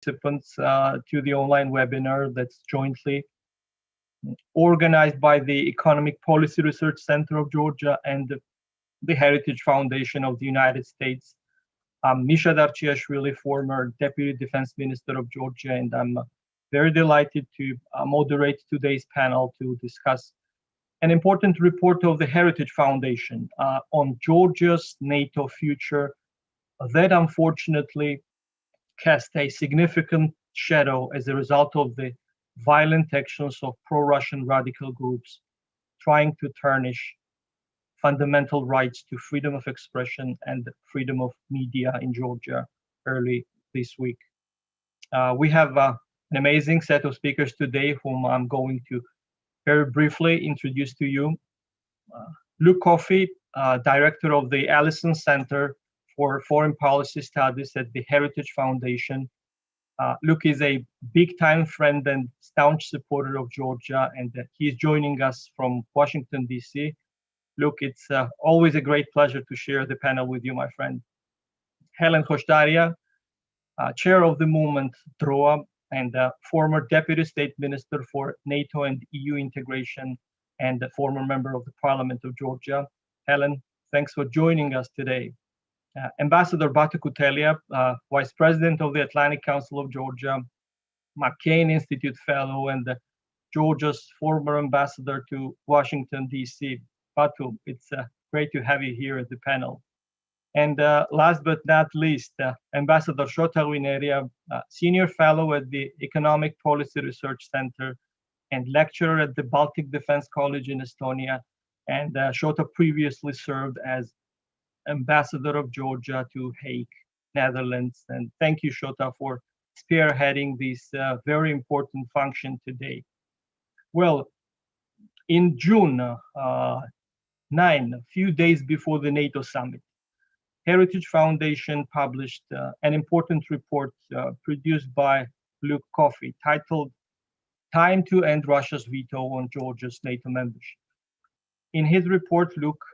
participants to the online webinar that's jointly organized by the Economic Policy Research Center of Georgia and the Heritage Foundation of the United States. I'm Misha Darchiashvili, former Deputy Defense Minister of Georgia, and I'm very delighted to moderate today's panel to discuss an important report of the Heritage Foundation on Georgia's NATO future that unfortunately cast a significant shadow as a result of the violent actions of pro-Russian radical groups trying to tarnish fundamental rights to freedom of expression and freedom of media in Georgia early this week. We have an amazing set of speakers today whom I'm going to very briefly introduce to you. Luke Coffey, Director of the Allison Center for Foreign Policy Studies at the Heritage Foundation. Luke is a big-time friend and staunch supporter of Georgia, and he's joining us from Washington, D.C. Luke, it's always a great pleasure to share the panel with you, my friend. Helen Khoshdaria, Chair of the movement DROA, and former Deputy State Minister for NATO and EU integration, and a former member of the Parliament of Georgia. Helen, thanks for joining us today. Ambassador Batu Kutelia, Vice President of the Atlantic Council of Georgia, McCain Institute Fellow, and Georgia's former ambassador to Washington, D.C. Batu, it's great to have you here at the panel. And last but not least, Ambassador Shota Wineria, Senior Fellow at the Economic Policy Research Center and lecturer at the Baltic Defense College in Estonia. And Shota previously served as Ambassador of Georgia to Hague, Netherlands. And thank you, Shota, for spearheading this very important function today. Well, in June 9, a few days before the NATO Summit, Heritage Foundation published an important report produced by Luke Coffey titled "Time to End Russia's Veto on Georgia's NATO Membership." In his report, Luke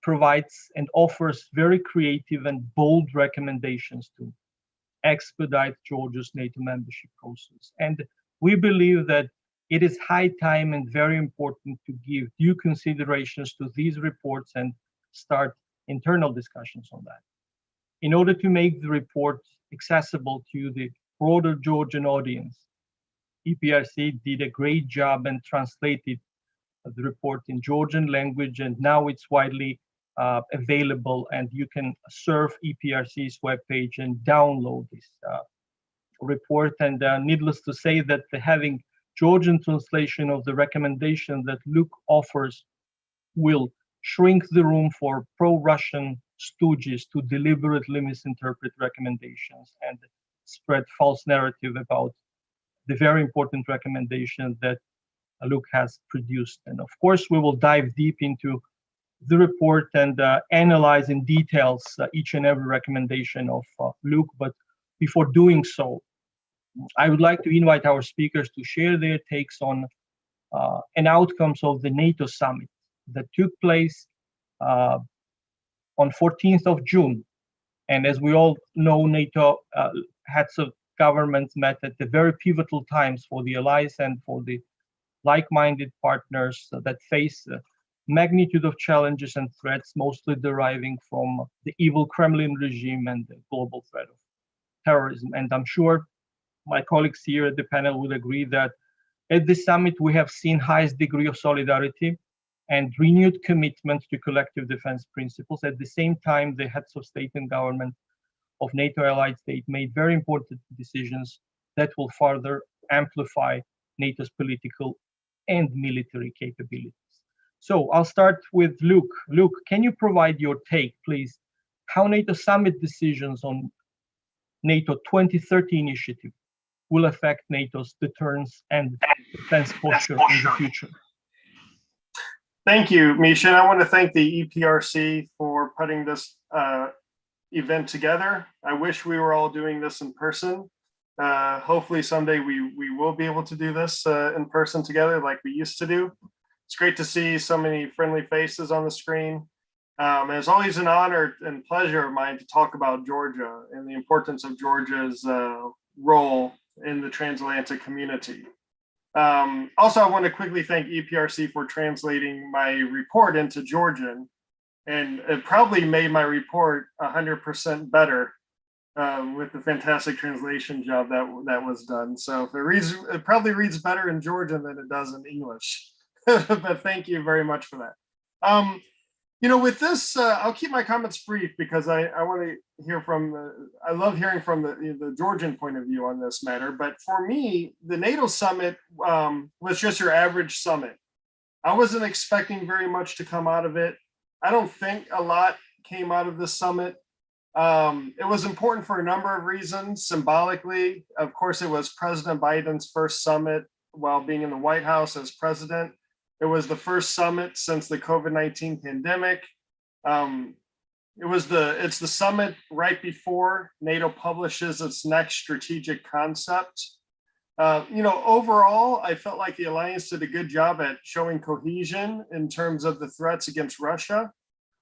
provides and offers very creative and bold recommendations to expedite Georgia's NATO membership process. And we believe that it is high time and very important to give due considerations to these reports and start internal discussions on that. In order to make the report accessible to the broader Georgian audience, EPRC did a great job and translated the report in Georgian language, and now it's widely available, and you can surf EPRC's webpage and download this report. And needless to say that having Georgian translation of the recommendation that Luke offers will shrink the room for pro-Russian stooges to deliberately misinterpret recommendations and spread false narrative about the very important recommendation that Luke has produced. And of course, we will dive deep into the report and analyze in details each and every recommendation of Luke. But before doing so, I would like to invite our speakers to share their takes on and outcomes of the NATO Summit that took place on 14th of June. And as we all know, NATO heads of governments met at the very pivotal times for the allies and for the like-minded partners that face magnitude of challenges and threats, mostly deriving from the evil Kremlin regime and the global threat of terrorism. And I'm sure my colleagues here at the panel will agree that at this summit, we have seen highest degree of solidarity and renewed commitment to collective defense principles. At the same time, the heads of state and government of NATO allied states made very important decisions that will further amplify NATO's political and military capabilities. So I'll start with Luke. Luke, can you provide your take, please, how NATO summit decisions on NATO 2030 initiative will affect NATO's deterrence and defense posture in the future? Thank you, Misha. I want to thank the EPRC for putting this event together. I wish we were all doing this in person. Hopefully someday we will be able to do this in person together like we used to do. It's great to see so many friendly faces on the screen. It's always an honor and pleasure of mine to talk about Georgia and the importance of Georgia's role in the transatlantic community. Also, I want to quickly thank EPRC for translating my report into Georgian, and it probably made my report 100% better with the fantastic translation job that was done. So it probably reads better in Georgian than it does in English. But thank you very much for that. With this, I'll keep my comments brief because I want to hear I love hearing from the Georgian point of view on this matter. But for me, the NATO summit was just your average summit. I wasn't expecting very much to come out of it. I don't think a lot came out of this summit. It was important for a number of reasons. Symbolically, of course, it was President Biden's first summit while being in the White House as president. It was the first summit since the COVID-19 pandemic. It's the summit right before NATO publishes its next strategic concept. Overall, I felt like the alliance did a good job at showing cohesion in terms of the threats against Russia.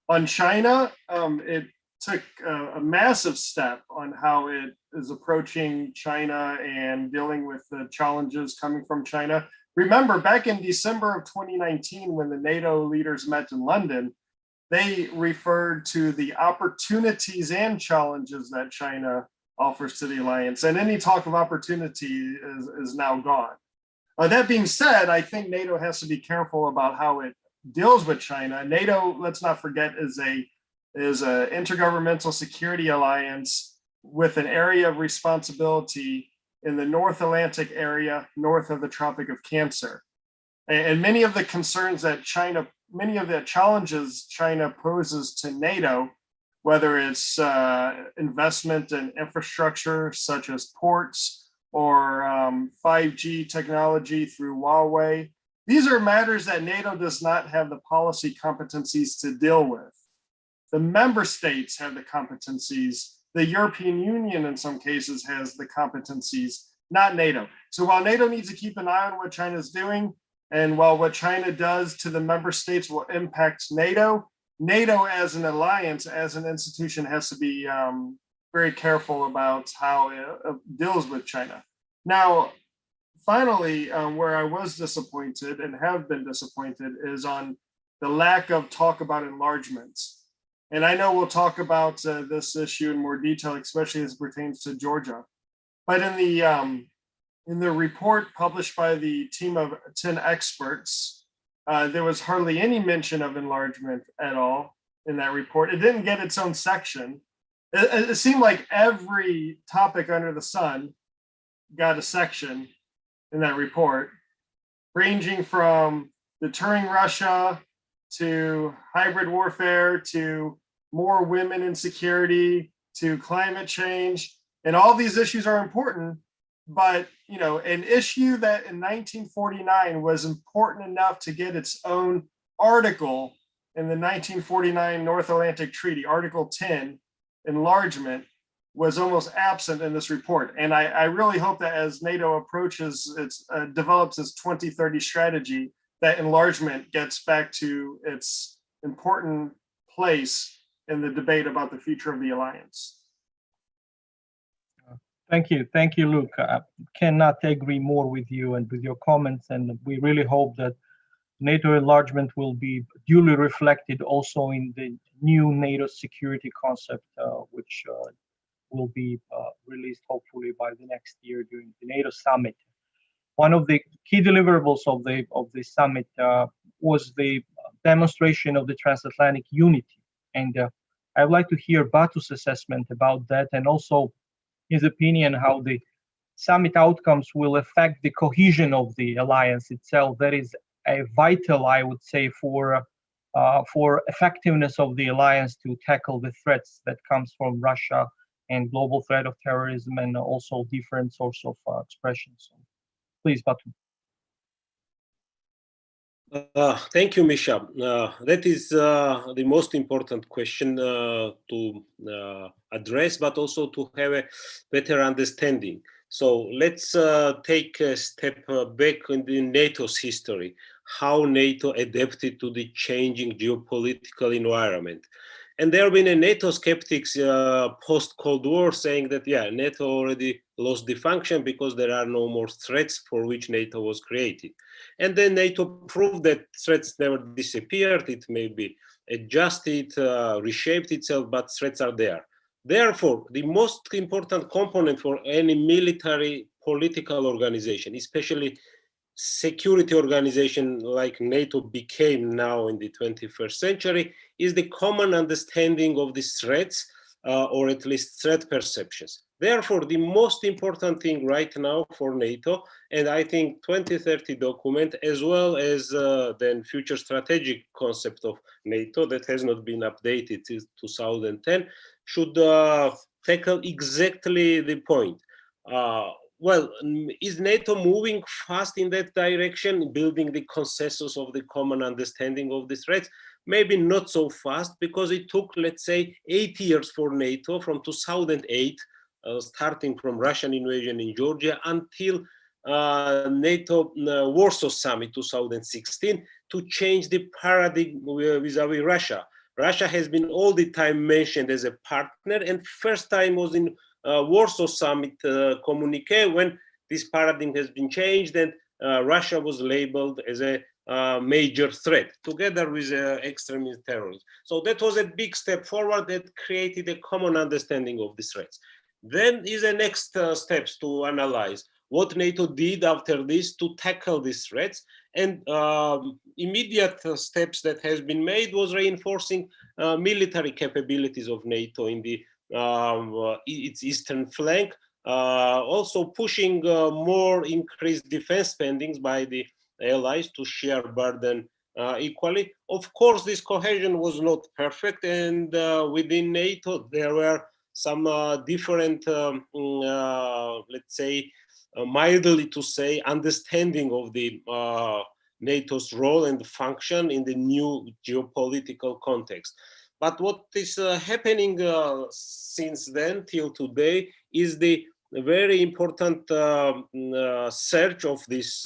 On China, it took a massive step on how it is approaching China and dealing with the challenges coming from China. Remember, back in December of 2019, when the NATO leaders met in London, they referred to the opportunities and challenges that China offers to the alliance. And any talk of opportunity is now gone. That being said, I think NATO has to be careful about how it deals with China. NATO, let's not forget, is an intergovernmental security alliance with an area of responsibility in the North Atlantic area, north of the Tropic of Cancer. And many of the concerns that many of the challenges China poses to NATO, whether it's investment in infrastructure such as ports or 5G technology through Huawei, these are matters that NATO does not have the policy competencies to deal with. The member states have the competencies. The European Union, in some cases, has the competencies, not NATO. So while NATO needs to keep an eye on what China is doing, and while what China does to the member states will impact NATO, NATO as an alliance, as an institution, has to be very careful about how it deals with China. Now, finally, where I was disappointed and have been disappointed is on the lack of talk about enlargements. And I know we'll talk about this issue in more detail, especially as it pertains to Georgia. But in the report published by the team of 10 experts, there was hardly any mention of enlargement at all in that report. It didn't get its own section. It seemed like every topic under the sun got a section in that report, ranging from deterring Russia to hybrid warfare, to more women in security, to climate change. And all these issues are important, but an issue that in 1949 was important enough to get its own article in the 1949 North Atlantic Treaty, Article 10, enlargement, was almost absent in this report. And I really hope that as NATO approaches, develops its 2030 strategy, that enlargement gets back to its important place in the debate about the future of the alliance. Thank you, Luke. I cannot agree more with you and with your comments, and we really hope that NATO enlargement will be duly reflected also in the new NATO security concept, which will be released hopefully by the next year during the NATO Summit. One of the key deliverables of the summit was the demonstration of the transatlantic unity, and I'd like to hear Batu's assessment about that, and also his opinion how the summit outcomes will affect the cohesion of the alliance itself. That is a vital, I would say, for effectiveness of the alliance to tackle the threats that comes from Russia and global threat of terrorism, and also different sorts of expressions. Please, Batu. Thank you, Misha. That is the most important question to address, but also to have a better understanding. So let's take a step back in the NATO's history, how NATO adapted to the changing geopolitical environment. And there have been a NATO skeptics post-Cold War saying that, yeah, NATO already lost the function because there are no more threats for which NATO was created. And then NATO proved that threats never disappeared. It may be adjusted, reshaped itself, but threats are there. Therefore, the most important component for any military political organization, especially security organization like NATO became now in the 21st century, is the common understanding of these threats, or at least threat perceptions. Therefore, the most important thing right now for NATO, and I think 2030 document, as well as then future strategic concept of NATO that has not been updated since 2010, should tackle exactly the point. Well, is NATO moving fast in that direction, building the consensus of the common understanding of the threats? Maybe not so fast, because it took, let's say, 8 years for NATO from 2008, starting from Russian invasion in Georgia, until NATO Warsaw Summit 2016, to change the paradigm vis-a-vis Russia. Russia has been all the time mentioned as a partner, and first time was in Warsaw Summit communique when this paradigm has been changed and Russia was labeled as a major threat together with extremist terrorism. So that was a big step forward that created a common understanding of these threats. Then is the next steps to analyze what NATO did after this to tackle these threats. And immediate steps that has been made was reinforcing military capabilities of NATO in the its eastern flank, also pushing more increased defense spendings by the allies to share burden equally. Of course, this cohesion was not perfect, and within NATO there were some different, let's say, mildly to say, understanding of the NATO's role and function in the new geopolitical context. But what is happening since then till today is the very important search of this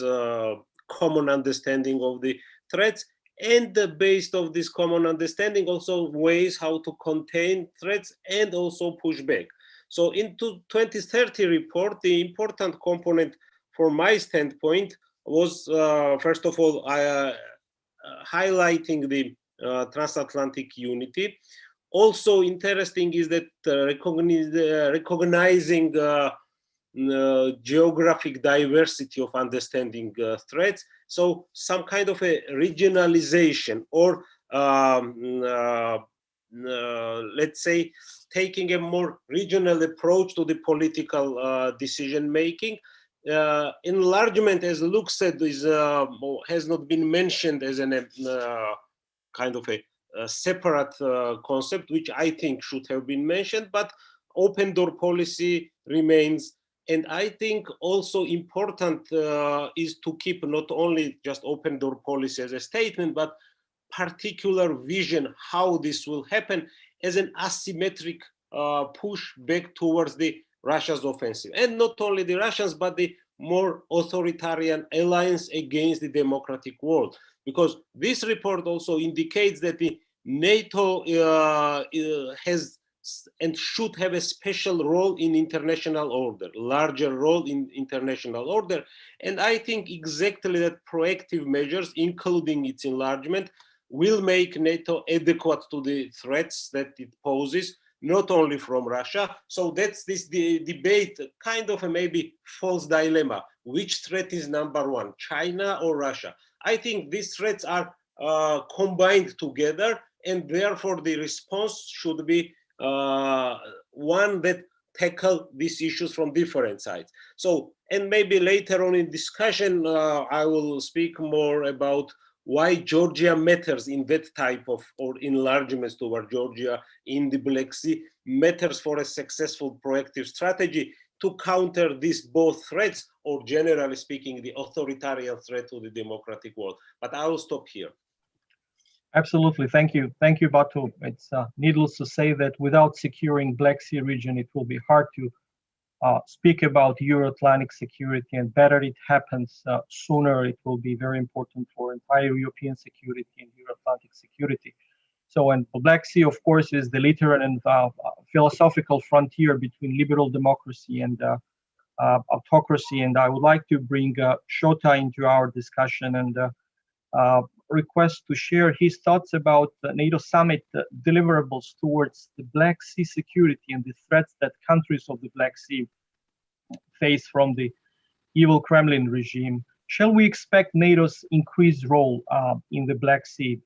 common understanding of the threats, and based of this common understanding also ways how to contain threats and also push back. So into 2030 report, the important component from my standpoint was first of all highlighting the transatlantic unity. Also interesting is that recognizing geographic diversity of understanding threats. So some kind of a regionalization, or let's say taking a more regional approach to the political decision making. Enlargement, as Luke said, is has not been mentioned as an kind of a separate concept, which I think should have been mentioned, but open door policy remains. And I think also important is to keep not only just open door policy as a statement, but particular vision how this will happen as an asymmetric push back towards the Russia's offensive. And not only the Russians, but the more authoritarian alliance against the democratic world. Because this report also indicates that the NATO has and should have a special role in international order, larger role in international order. And I think exactly that proactive measures, including its enlargement, will make NATO adequate to the threats that it poses, not only from Russia. So that's this debate, kind of a maybe false dilemma. Which threat is number one, China or Russia? I think these threats are combined together, and therefore the response should be one that tackle these issues from different sides. So, and maybe later on in discussion, I will speak more about why Georgia matters in that type of, or enlargements toward Georgia in the Black Sea matters for a successful proactive strategy to counter these both threats, or generally speaking, the authoritarian threat to the democratic world. But I will stop here. Absolutely, thank you, Batu. It's needless to say that without securing Black Sea region, it will be hard to speak about Euro-Atlantic security, and better it happens sooner. It will be very important for entire European security and Euro-Atlantic security. So, and the Black Sea, of course, is the literal and philosophical frontier between liberal democracy and autocracy. And I would like to bring Shota into our discussion and request to share his thoughts about the NATO Summit deliverables towards the Black Sea security and the threats that countries of the Black Sea face from the evil Kremlin regime. Shall we expect NATO's increased role in the Black Sea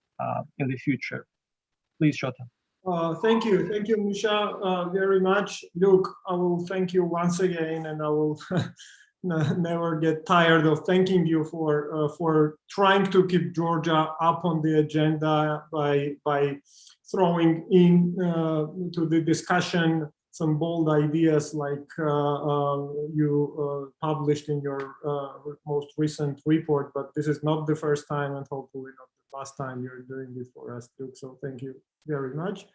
in the future? Please, Shota. Thank you, Misha, very much. Look, I will thank you once again, and I will never get tired of thanking you for trying to keep Georgia up on the agenda by throwing in to the discussion some bold ideas like you published in your most recent report. But this is not the first time, and hopefully not the last time you're doing this for us, Luke. So thank you very much.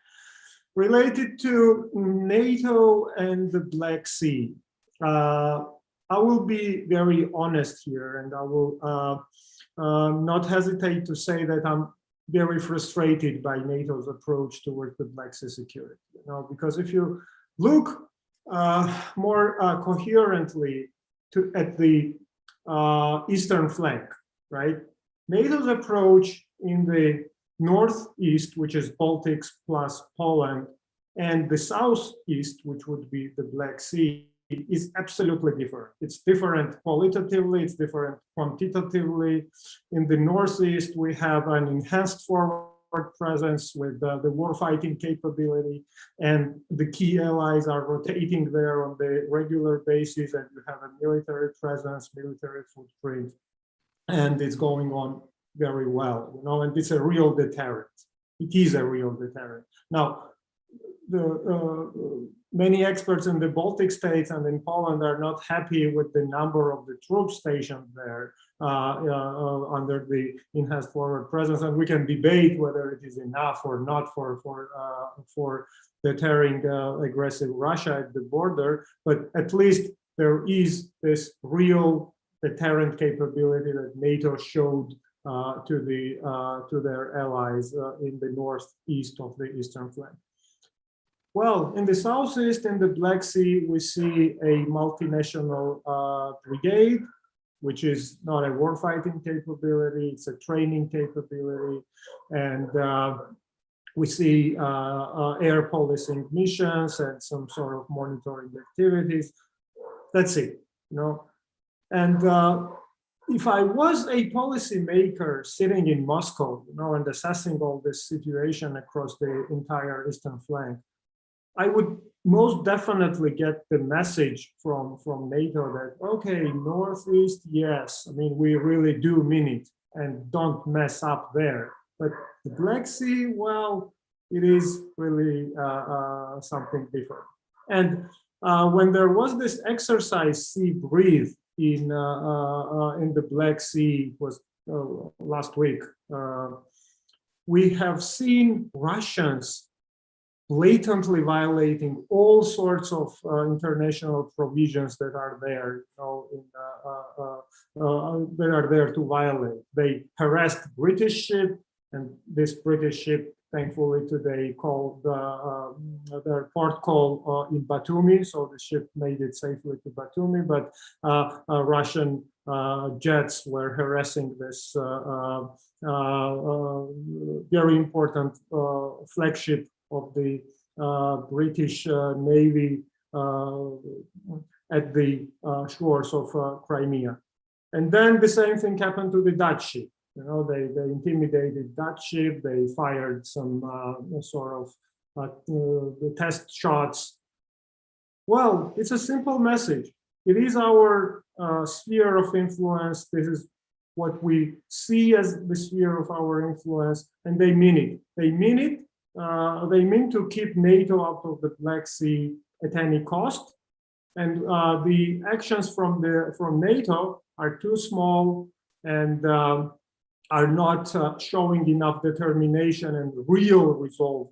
Related to NATO and the Black Sea, I will be very honest here, and I will not hesitate to say that I'm very frustrated by NATO's approach towards the Black Sea security. Because if you look more coherently at the eastern flank, right? NATO's approach in the northeast, which is Baltics plus Poland, and the southeast, which would be the Black Sea, is absolutely different. It's different qualitatively, it's different quantitatively. In the northeast, we have an enhanced forward presence with the warfighting capability, and the key allies are rotating there on the regular basis, and you have a military presence, military footprint, and it's going on very well, and it's a real deterrent. It is a real deterrent. Now, many experts in the Baltic states and in Poland are not happy with the number of the troops stationed there under the enhanced forward presence, and we can debate whether it is enough or not for deterring aggressive Russia at the border. But at least there is this real deterrent capability that NATO showed to their allies in the northeast of the eastern flank. Well, in the southeast, in the Black Sea, we see a multinational brigade, which is not a warfighting capability, it's a training capability. And we see air policing missions and some sort of monitoring activities. That's it, And if I was a policymaker sitting in Moscow, and assessing all this situation across the entire eastern flank, I would most definitely get the message from NATO that, okay, Northeast, yes, I mean, we really do mean it, and don't mess up there. But the Black Sea, well, it is really something different. And when there was this exercise, Sea Breathe, in the Black Sea, was last week, we have seen Russians blatantly violating all sorts of international provisions that are there, that are there to violate. They harassed British ship, and this British ship, thankfully today, called their port call in Batumi, so the ship made it safely to Batumi. But Russian jets were harassing this very important flagship of the British Navy at the shores of Crimea. And then the same thing happened to the Dutch ship. They intimidated Dutch ship, they fired some sort of test shots. Well, it's a simple message. It is our sphere of influence. This is what we see as the sphere of our influence, and they mean it. They mean it. They mean to keep NATO out of the Black Sea at any cost. And the actions from NATO are too small and are not showing enough determination and real resolve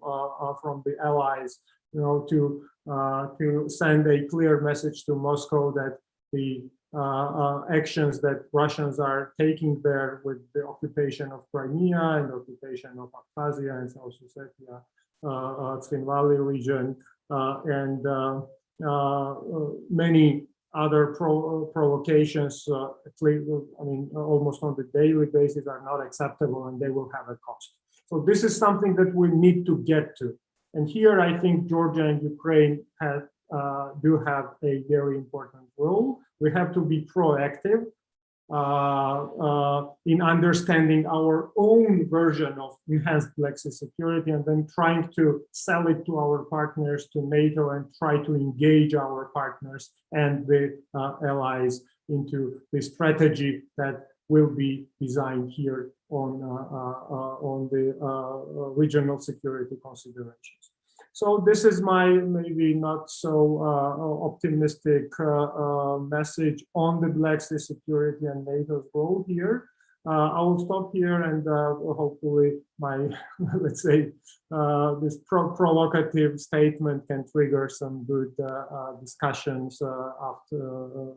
from the allies, to send a clear message to Moscow that the actions that Russians are taking there with the occupation of Crimea and occupation of Abkhazia and South Ossetia, Tsin Valley region, and many other provocations, almost on the daily basis, are not acceptable, and they will have a cost. So this is something that we need to get to. And here I think Georgia and Ukraine do have a very important role. We have to be proactive in understanding our own version of enhanced Black Sea security, and then trying to sell it to our partners, to NATO, and try to engage our partners and the allies into the strategy that will be designed here on the regional security considerations. So this is my maybe not so optimistic message on the Black Sea security and NATO's role here. I will stop here, and hopefully my, let's say, this provocative statement can trigger some good discussions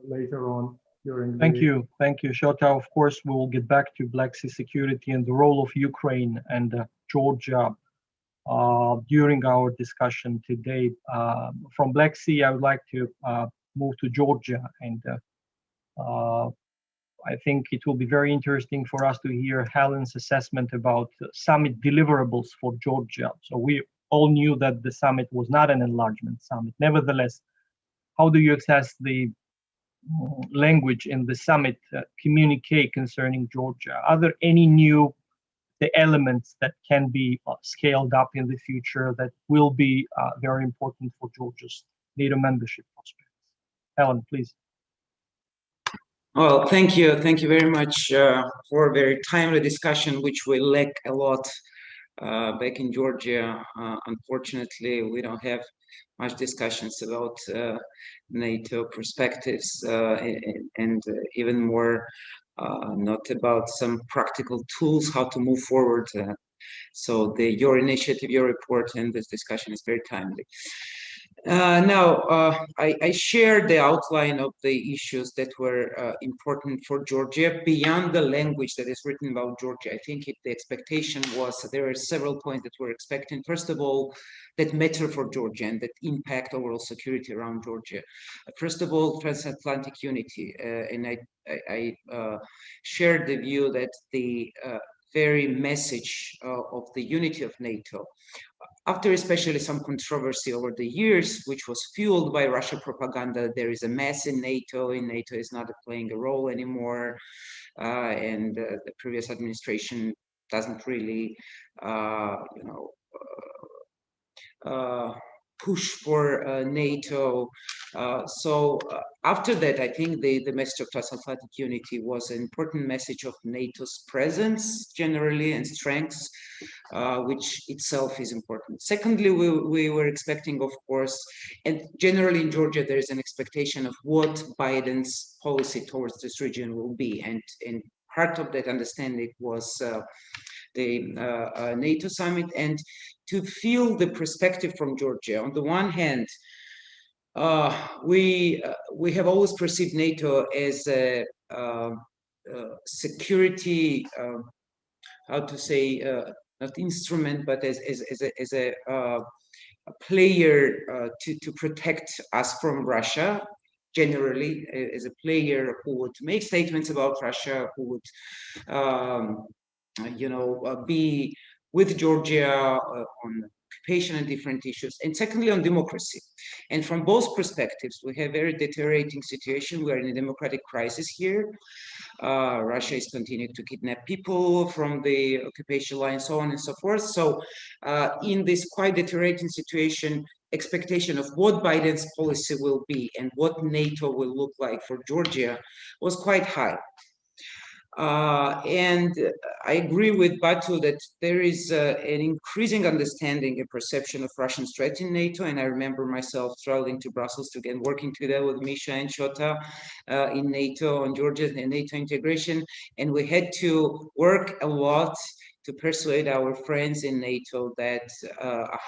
later on during. Thank you, Shota. Of course, we will get back to Black Sea security and the role of Ukraine and Georgia during our discussion today. From Black Sea, I would like to move to Georgia, and I think it will be very interesting for us to hear Helen's assessment about summit deliverables for Georgia. So we all knew that the summit was not an enlargement summit. Nevertheless, how do you assess the language in the summit communique concerning Georgia? Are there any new elements that can be scaled up in the future that will be very important for Georgia's NATO membership prospects? Helen, please. Well, thank you very much for a very timely discussion, which we lack a lot back in Georgia. Unfortunately, we don't have much discussions about NATO perspectives, and even more not about some practical tools how to move forward. So your initiative, your report, and this discussion is very timely. Now, I shared the outline of the issues that were important for Georgia beyond the language that is written about Georgia. I think the expectation was there are several points that we're expecting. First of all, that matter for Georgia and that impact overall security around Georgia. First of all, transatlantic unity. And I shared the view that the very message of the unity of NATO, after especially some controversy over the years, which was fueled by Russia propaganda, there is a mess in NATO, and NATO is not playing a role anymore, and the previous administration doesn't really, push for NATO. So after that, I think the message of transatlantic unity was an important message of NATO's presence generally and strengths, which itself is important. Secondly, we were expecting, of course, and generally in Georgia, there is an expectation of what Biden's policy towards this region will be. And part of that understanding was the NATO summit, and to feel the perspective from Georgia. On the one hand, we have always perceived NATO as a security, how to say, not instrument, but as a player to protect us from Russia. Generally, as a player who would make statements about Russia, who would be with Georgia on occupation and different issues, and secondly on democracy. And from both perspectives, we have very deteriorating situation. We are in a democratic crisis here. Russia is continuing to kidnap people from the occupation line, so on and so forth. So in this quite deteriorating situation, expectation of what Biden's policy will be and what NATO will look like for Georgia was quite high. And I agree with Batu that there is an increasing understanding and perception of Russian threat in NATO. And I remember myself traveling to Brussels to get working together with Misha and Shota in NATO on Georgia and NATO integration. And we had to work a lot to persuade our friends in NATO that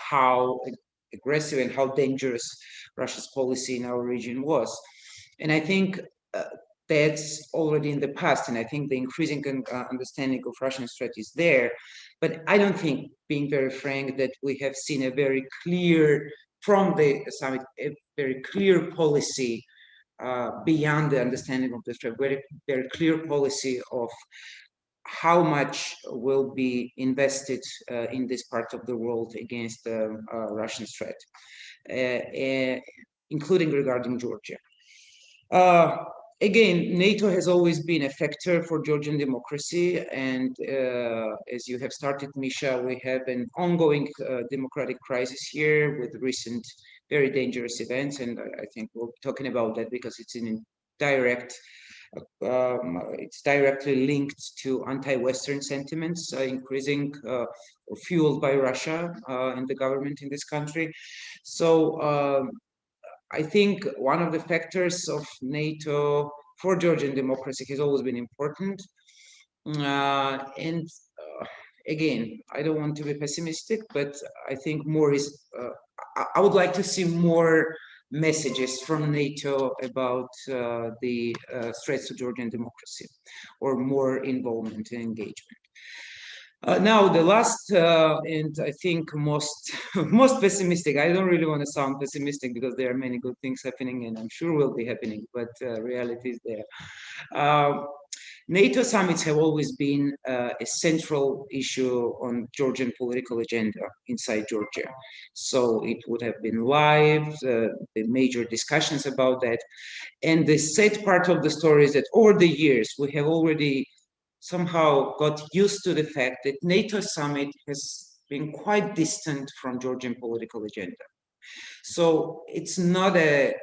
how aggressive and how dangerous Russia's policy in our region was. And I think that's already in the past, and I think the increasing understanding of Russian threat is there. But I don't think, being very frank, that we have seen a very clear, from the summit, a very clear policy beyond the understanding of the threat, very, very clear policy of how much will be invested in this part of the world against the Russian threat, including regarding Georgia. Again, NATO has always been a factor for Georgian democracy, and as you have started, Misha, we have an ongoing democratic crisis here with recent very dangerous events, and I think we'll be talking about that because it's in direct, it's directly linked to anti-Western sentiments increasing or fueled by Russia and the government in this country. So I think one of the factors of NATO for Georgian democracy has always been important. And again, I don't want to be pessimistic, but I think more is, I would like to see more messages from NATO about the threats to Georgian democracy, or more involvement and engagement. Now, the last and I think most pessimistic, I don't really want to sound pessimistic because there are many good things happening and I'm sure will be happening, but reality is there. NATO summits have always been a central issue on Georgian political agenda inside Georgia. So it would have been live, the major discussions about that. And the sad part of the story is that over the years, we have already somehow got used to the fact that NATO summit has been quite distant from Georgian political agenda. So it's not a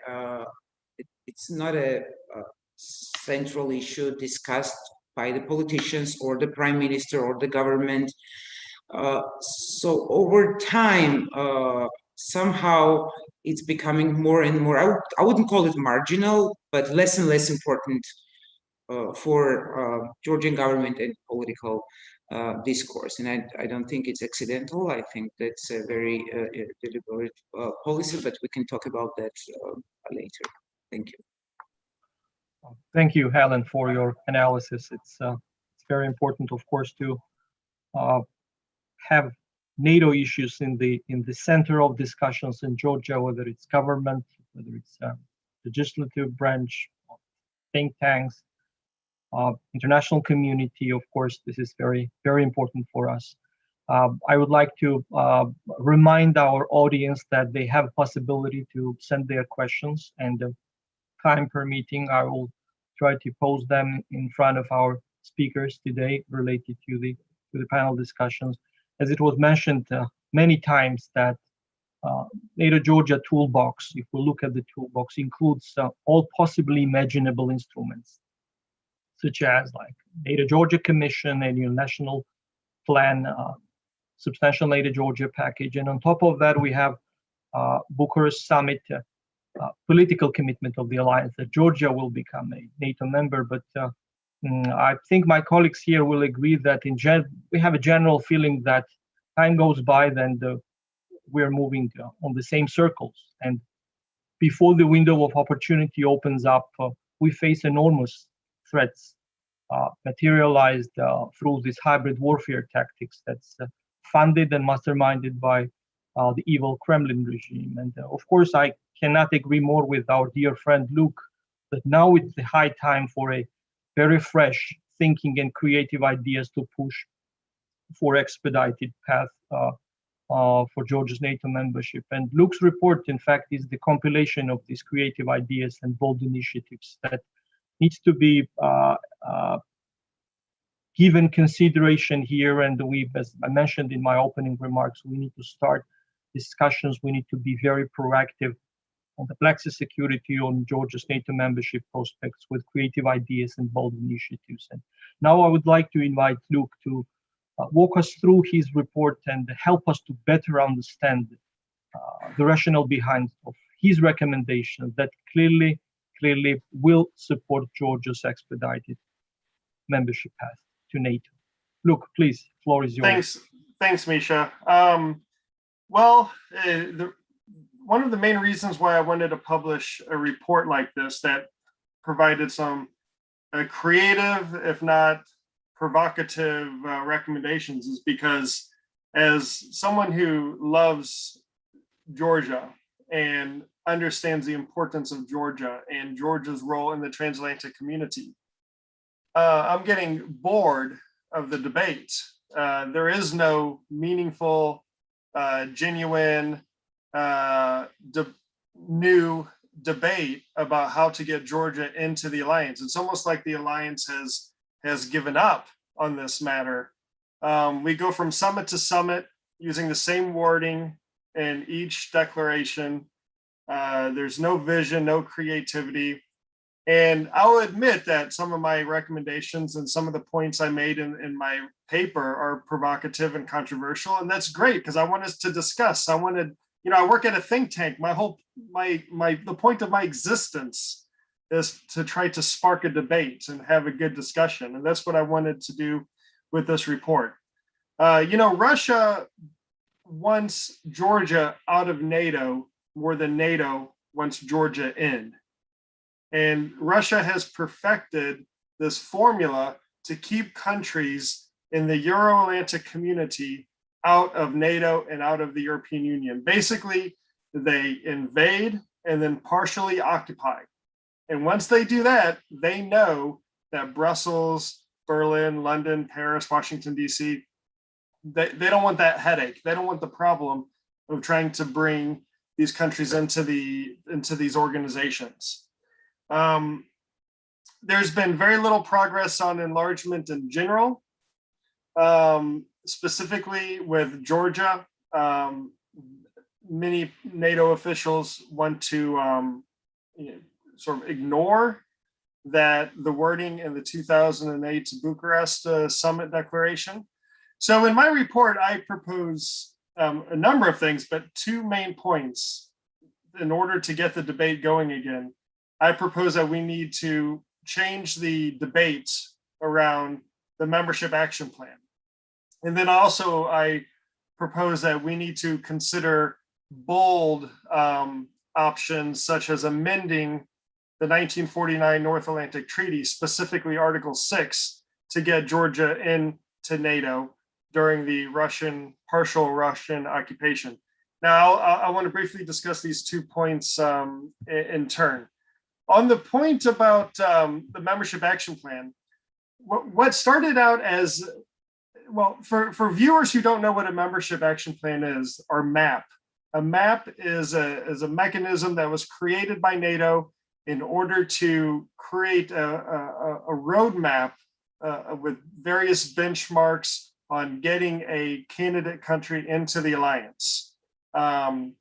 central issue discussed by the politicians or the prime minister or the government. So over time, somehow it's becoming more and more, I wouldn't call it marginal, but less and less important for Georgian government and political discourse. And I don't think it's accidental. I think that's a very deliberate policy, but we can talk about that later. Thank you. Thank you, Helen, for your analysis. It's very important, of course, to have NATO issues in the center of discussions in Georgia, whether it's government, whether it's legislative branch, think tanks, international community. Of course, this is very, very important for us. I would like to remind our audience that they have possibility to send their questions, and time permitting, I will try to pose them in front of our speakers today related to the panel discussions. As it was mentioned many times, that NATO Georgia toolbox, if we look at the toolbox, includes all possibly imaginable instruments, such as like NATO Georgia Commission, and national plan, substantial NATO Georgia package, and on top of that we have Bucharest Summit political commitment of the alliance that Georgia will become a NATO member. But I think my colleagues here will agree that we have a general feeling that time goes by, then we're moving on the same circles, and before the window of opportunity opens up, we face enormous threats materialized through this hybrid warfare tactics that's funded and masterminded by the evil Kremlin regime. And of course, I cannot agree more with our dear friend Luke that now it's the high time for a very fresh thinking and creative ideas to push for expedited path for Georgia's NATO membership. And Luke's report, in fact, is the compilation of these creative ideas and bold initiatives that needs to be given consideration here. And we, as I mentioned in my opening remarks, we need to start discussions. We need to be very proactive on the plexus security, on Georgia's NATO membership prospects with creative ideas and bold initiatives. And now I would like to invite Luke to walk us through his report and help us to better understand the rationale behind of his recommendation that clearly will support Georgia's expedited membership path to NATO. Luke, please, floor is yours. Thanks, Misha. One of the main reasons why I wanted to publish a report like this that provided some creative, if not provocative recommendations is because as someone who loves Georgia and understands the importance of Georgia and Georgia's role in the transatlantic community, I'm getting bored of the debate. There is no meaningful, genuine, new debate about how to get Georgia into the alliance. It's almost like the alliance has given up on this matter. We go from summit to summit using the same wording in each declaration. There's no vision, no creativity. And I'll admit that some of my recommendations and some of the points I made in my paper are provocative and controversial. And that's great because I want us to discuss. I wanted, I work at a think tank. The point of my existence is to try to spark a debate and have a good discussion. And that's what I wanted to do with this report. Russia wants Georgia out of NATO more than NATO wants Georgia in. And Russia has perfected this formula to keep countries in the Euro-Atlantic community out of NATO and out of the European Union. Basically, they invade and then partially occupy. And once they do that, they know that Brussels, Berlin, London, Paris, Washington, D.C., they don't want that headache. They don't want the problem of trying to bring these countries into these organizations. There's been very little progress on enlargement in general, specifically with Georgia. Many NATO officials want to sort of ignore that the wording in the 2008 Bucharest Summit declaration. So in my report, I propose a number of things, but two main points in order to get the debate going again. I propose that we need to change the debate around the membership action plan. And then also I propose that we need to consider bold options such as amending the 1949 North Atlantic Treaty, specifically Article 6, to get Georgia into NATO during the partial Russian occupation. Now, I want to briefly discuss these 2 points in turn. On the point about the membership action plan, what started out as, well, for viewers who don't know what a membership action plan is, or MAP. A MAP is a mechanism that was created by NATO in order to create a roadmap with various benchmarks on getting a candidate country into the alliance. What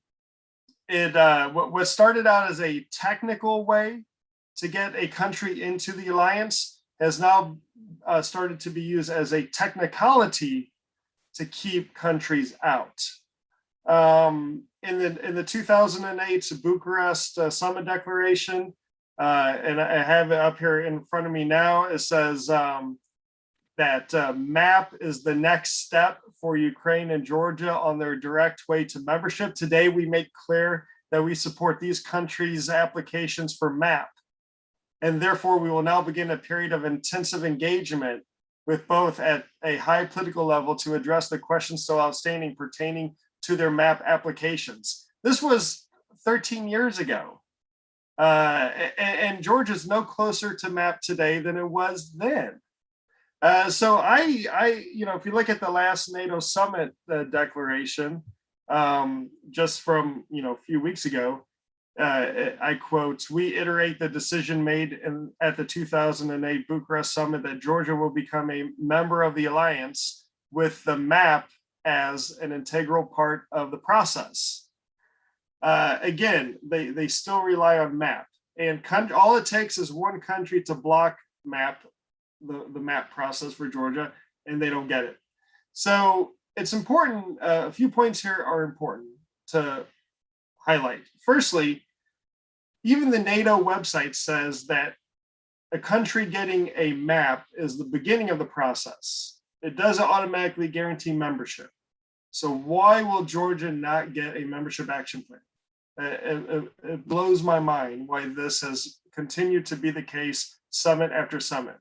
started out as a technical way to get a country into the alliance has now started to be used as a technicality to keep countries out. In the 2008 Bucharest Summit Declaration, and I have it up here in front of me now, it says that MAP is the next step for Ukraine and Georgia on their direct way to membership. Today, we make clear that we support these countries' applications for MAP. And therefore, we will now begin a period of intensive engagement with both at a high political level to address the questions still outstanding pertaining to their MAP applications. This was 13 years ago. And Georgia's no closer to MAP today than it was then. So if you look at the last NATO Summit declaration, just from a few weeks ago, I quote, "We iterate the decision made at the 2008 Bucharest Summit that Georgia will become a member of the alliance with the MAP as an integral part of the process." again, they still rely on MAP. And all it takes is one country to block MAP, the MAP process for Georgia, and they don't get it. So it's important, a few points here are important to highlight. Firstly, even the NATO website says that a country getting a MAP is the beginning of the process. It doesn't automatically guarantee membership. So why will Georgia not get a membership action plan? It blows my mind why this has continued to be the case summit after summit.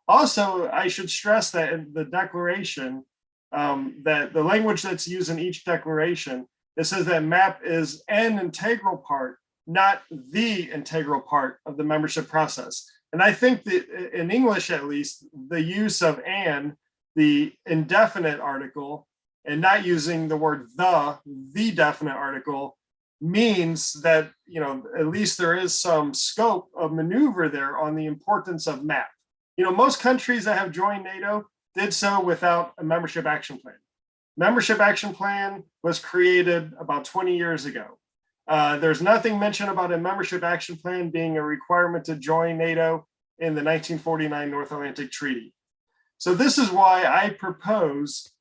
Also, I should stress that in the declaration, that the language that's used in each declaration, it says that MAP is an integral part, not the integral part of the membership process. And I think that in English, at least, the use of "and," the indefinite article, and not using the word the definite article, means that, you know, at least there is some scope of maneuver there on the importance of MAP. You know, most countries that have joined NATO did so without a membership action plan. Membership action plan was created about 20 years ago. There's nothing mentioned about a membership action plan being a requirement to join NATO in the 1949 North Atlantic Treaty. So this is why I propose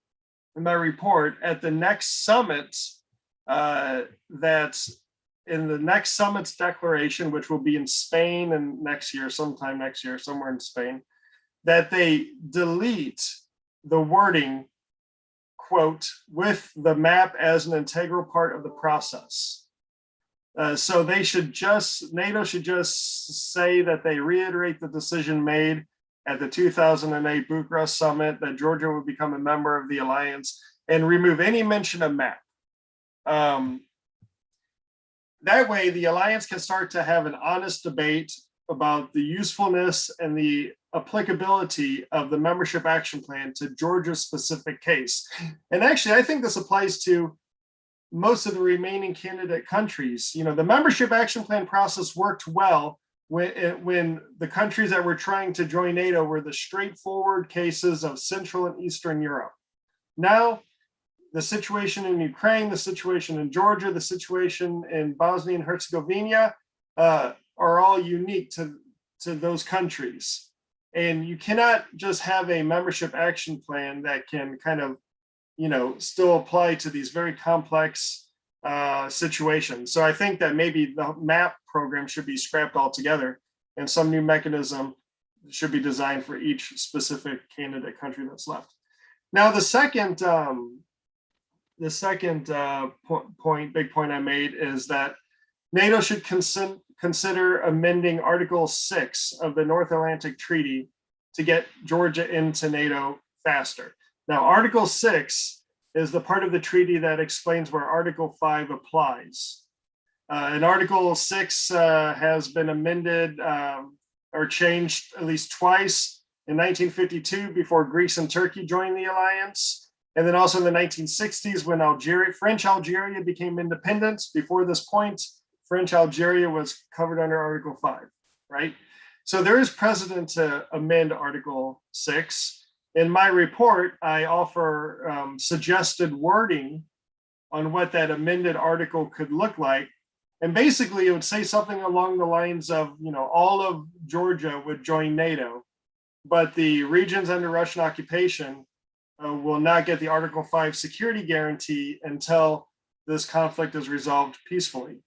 in my report at the next summit, that in the next summit's declaration, which will be in Spain and sometime next year, somewhere in Spain, that they delete the wording, quote, "with the MAP as an integral part of the process." So NATO should just say that they reiterate the decision made at the 2008 Bucharest Summit that Georgia would become a member of the alliance and remove any mention of MAP. That way, the alliance can start to have an honest debate about the usefulness and the applicability of the membership action plan to Georgia's specific case. And actually, I think this applies to most of the remaining candidate countries. You know, the membership action plan process worked well when the countries that were trying to join NATO were the straightforward cases of Central and Eastern Europe. Now, the situation in Ukraine, the situation in Georgia, the situation in Bosnia and Herzegovina are all unique to those countries. And you cannot just have a membership action plan that can kind of, you know, still apply to these very complex situations. So I think that maybe the MAP program should be scrapped altogether and some new mechanism should be designed for each specific candidate country that's left. Now, the second big point I made is that NATO should consider amending Article 6 of the North Atlantic Treaty to get Georgia into NATO faster. Now, Article 6 is the part of the treaty that explains where Article 5 applies. And Article 6 has been amended or changed at least twice in 1952 before Greece and Turkey joined the alliance. And then also in the 1960s when French Algeria became independent. Before this point, French Algeria was covered under Article 5, right? So there is precedent to amend Article 6. In my report, I offer suggested wording on what that amended article could look like. And basically it would say something along the lines of, you know, all of Georgia would join NATO, but the regions under Russian occupation will not get the Article 5 security guarantee until this conflict is resolved peacefully.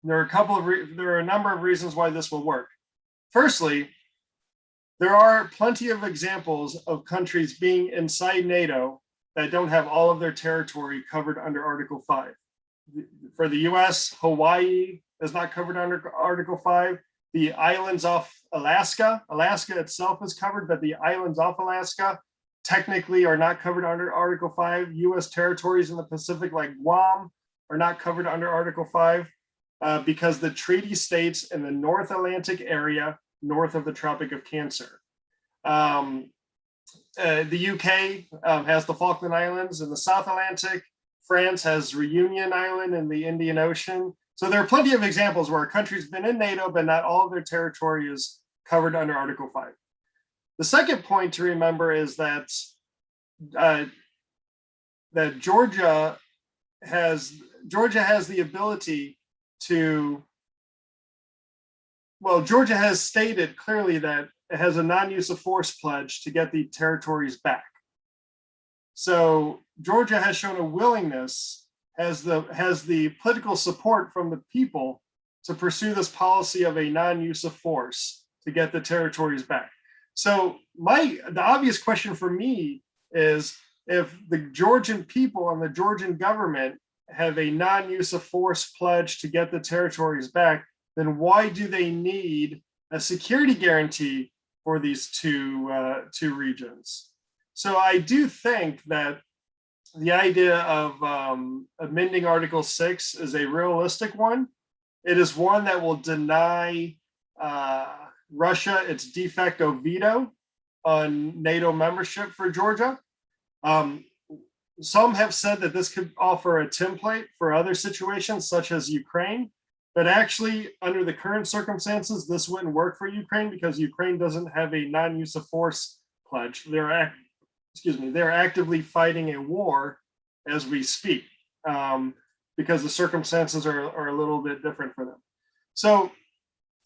There are a number of reasons why this will work. Firstly, there are plenty of examples of countries being inside NATO that don't have all of their territory covered under Article 5. For the US, Hawaii is not covered under Article 5. The islands off Alaska itself is covered, but the islands off Alaska technically are not covered under Article 5. US territories in the Pacific like Guam are not covered under Article 5 because the treaty states in the North Atlantic area north of the Tropic of Cancer. The UK has the Falkland Islands in the South Atlantic. France has Reunion Island in the Indian Ocean. So there are plenty of examples where a country's been in NATO, but not all of their territory is covered under Article 5. The second point to remember is that Georgia has Georgia has the ability to, well, Georgia has stated clearly that it has a non-use of force pledge to get the territories back. So Georgia has shown a willingness, has the political support from the people to pursue this policy of a non-use of force to get the territories back. So the obvious question for me is, if the Georgian people and the Georgian government have a non-use of force pledge to get the territories back, then why do they need a security guarantee for these two regions? So I do think that the idea of amending Article 6 is a realistic one. It is one that will deny Russia its de facto veto on NATO membership for Georgia. Some have said that this could offer a template for other situations, such as Ukraine. But actually, under the current circumstances, this wouldn't work for Ukraine because Ukraine doesn't have a non-use of force pledge. They're actively fighting a war as we speak, because the circumstances are a little bit different for them. So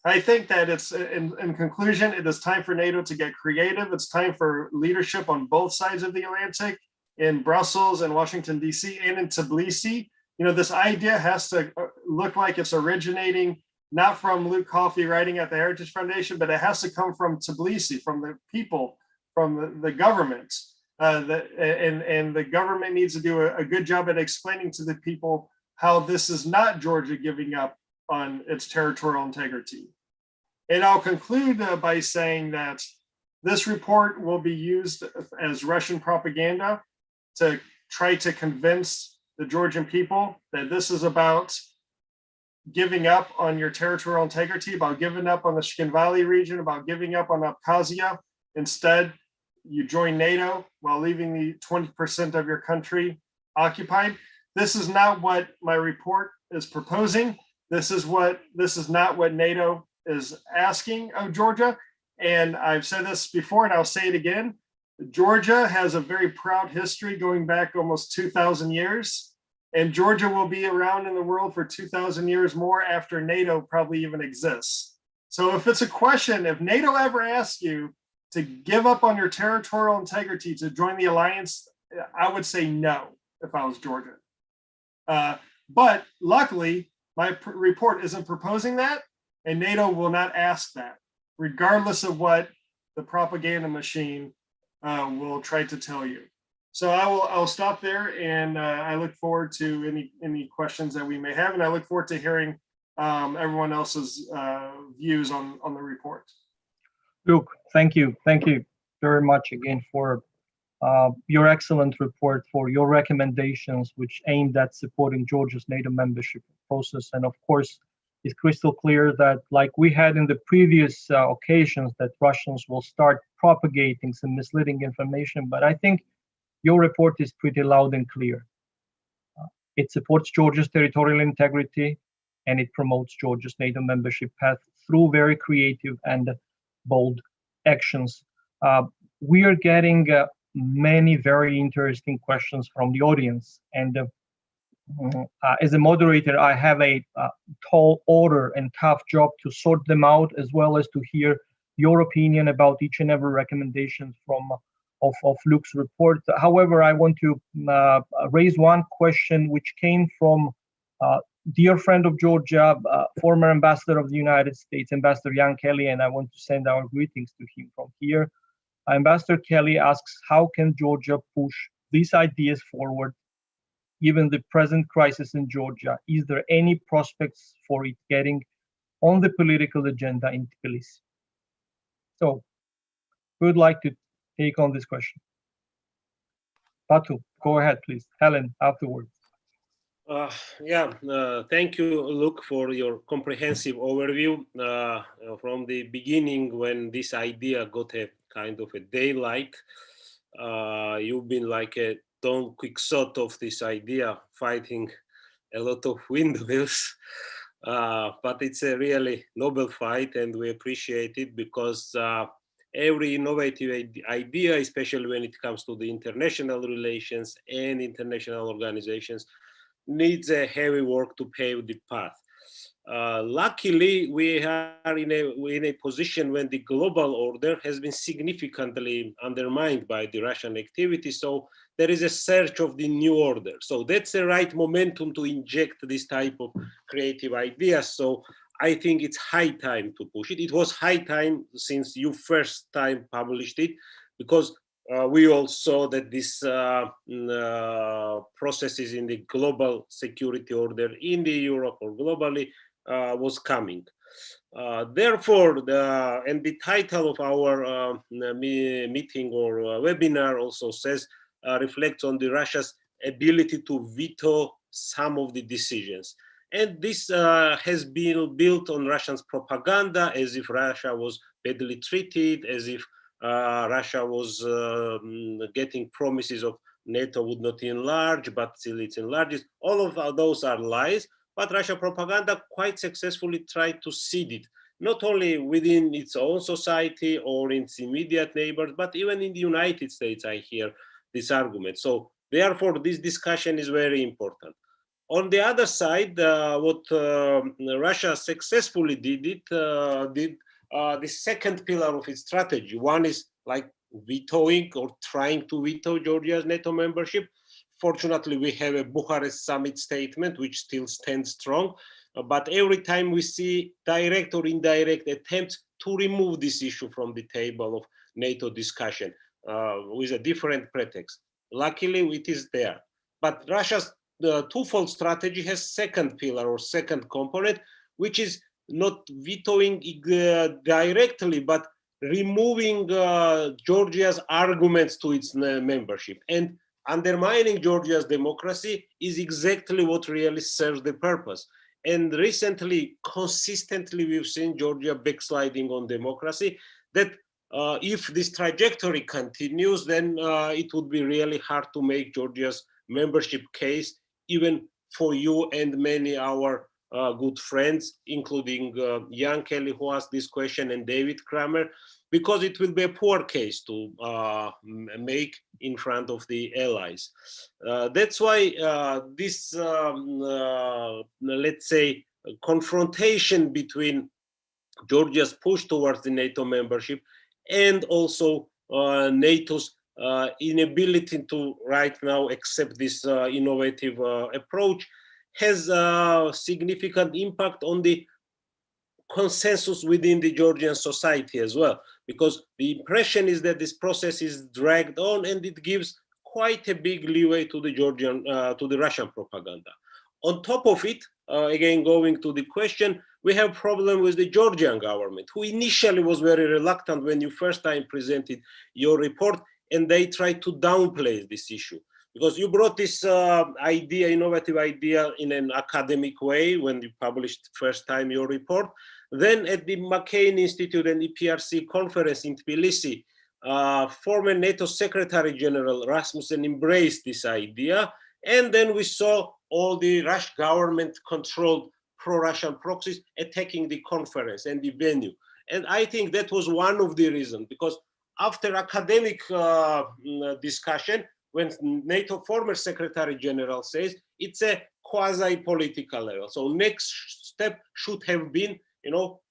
I think that it's, in conclusion, it is time for NATO to get creative. It's time for leadership on both sides of the Atlantic, in Brussels and Washington, D.C., and in Tbilisi. You know, this idea has to look like it's originating not from Luke Coffey writing at the Heritage Foundation, but it has to come from Tbilisi, from the people, from the government. And the government needs to do a good job at explaining to the people how this is not Georgia giving up on its territorial integrity. And I'll conclude by saying that this report will be used as Russian propaganda to try to convince the Georgian people that this is about giving up on your territorial integrity, about giving up on the Shkin region, about giving up on Abkhazia. Instead, you join NATO while leaving the 20% of your country occupied. This is not what my report is proposing. This is not what NATO is asking of Georgia. And I've said this before, and I'll say it again. Georgia has a very proud history going back almost 2,000 years. And Georgia will be around in the world for 2,000 years more after NATO probably even exists. So if it's a question, if NATO ever asks you to give up on your territorial integrity to join the alliance, I would say no if I was Georgia. But luckily, my report isn't proposing that, and NATO will not ask that, regardless of what the propaganda machine will try to tell you. So I'll stop there, and I look forward to any questions that we may have, and I look forward to hearing everyone else's views on the report. Luke, thank you very much again for your excellent report, for your recommendations, which aimed at supporting Georgia's NATO membership process. And of course, it's crystal clear that, like we had in the previous occasions, that Russians will start propagating some misleading information. But I think your report is pretty loud and clear. It supports Georgia's territorial integrity, and it promotes Georgia's NATO membership path through very creative and bold actions. We are getting many very interesting questions from the audience. And as a moderator, I have a tall order and tough job to sort them out, as well as to hear your opinion about each and every recommendation of Luke's report. However, I want to raise one question which came from dear friend of Georgia, former ambassador of the United States, Ambassador Jan Kelly, and I want to send our greetings to him from here. Ambassador Kelly asks, how can Georgia push these ideas forward, given the present crisis in Georgia? Is there any prospects for it getting on the political agenda in Tbilisi? So, who would like to take on this question? Batu, go ahead, please. Helen, afterwards. Thank you, Luke, for your comprehensive overview from the beginning when this idea got a kind of a daylight. You've been like a Don Quixote of this idea, fighting a lot of windmills, but it's a really noble fight, and we appreciate it because every innovative idea, especially when it comes to the international relations and international organizations, needs a heavy work to pave the path. Luckily, we are in a position when the global order has been significantly undermined by the Russian activity. So there is a search of the new order. So that's the right momentum to inject this type of creative ideas. So I think it's high time to push it. It was high time since you first time published it, because we all saw that this processes in the global security order in the Europe or globally was coming. Therefore, the title of our meeting or webinar also says, reflects on the Russia's ability to veto some of the decisions. And this has been built on Russia's propaganda, as if Russia was badly treated, as if Russia was getting promises of NATO would not enlarge, but still it enlarges. All of those are lies. But Russia propaganda quite successfully tried to seed it, not only within its own society or its immediate neighbors, but even in the United States, I hear this argument. So therefore, this discussion is very important. On the other side, what Russia successfully did the second pillar of its strategy. One is like vetoing or trying to veto Georgia's NATO membership. Fortunately, we have a Bucharest summit statement, which still stands strong. But every time we see direct or indirect attempts to remove this issue from the table of NATO discussion with a different pretext. Luckily, it is there. But Russia's twofold strategy has second pillar or second component, which is not vetoing directly, but removing Georgia's arguments to its membership. And undermining Georgia's democracy is exactly what really serves the purpose. And recently, consistently, we've seen Georgia backsliding on democracy, that if this trajectory continues, then it would be really hard to make Georgia's membership case, even for you and many our good friends, including Jan Kelly, who asked this question, and David Kramer, because it will be a poor case to make in front of the allies. That's why this, let's say, confrontation between Georgia's push towards the NATO membership and also NATO's inability to right now accept this innovative approach has a significant impact on the consensus within the Georgian society as well, because the impression is that this process is dragged on and it gives quite a big leeway to the Russian propaganda. On top of it, again, going to the question, we have problem with the Georgian government, who initially was very reluctant when you first time presented your report, and they tried to downplay this issue. Because you brought this idea, innovative idea, in an academic way when you published first time your report. Then at the McCain Institute and EPRC conference in Tbilisi, former NATO Secretary General Rasmussen embraced this idea. And then we saw all the Russian government-controlled pro-Russian proxies attacking the conference and the venue. And I think that was one of the reasons, because after academic discussion, when NATO former Secretary General says it's a quasi-political level. So next step should have been,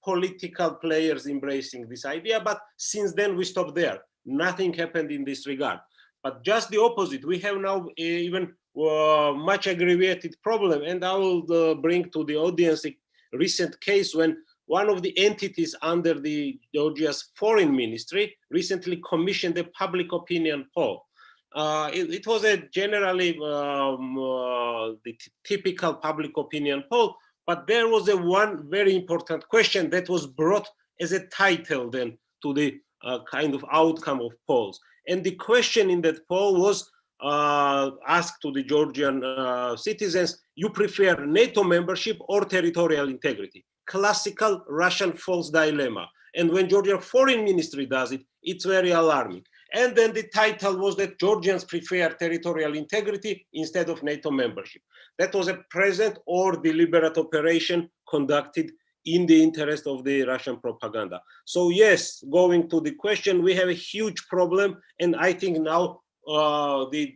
political players embracing this idea. But since then we stopped there. Nothing happened in this regard. But just the opposite. We have now even much aggravated problem. And I will bring to the audience a recent case when one of the entities under the Georgia's foreign ministry recently commissioned a public opinion poll. It was a generally the typical public opinion poll, but there was a one very important question that was brought as a title then to the kind of outcome of polls. And the question in that poll was asked to the Georgian citizens, you prefer NATO membership or territorial integrity? Classical Russian false dilemma. And when Georgian foreign ministry does it, it's very alarming. And then the title was that Georgians prefer territorial integrity instead of NATO membership. That was a present or deliberate operation conducted in the interest of the Russian propaganda. So yes, going to the question, we have a huge problem. And I think now the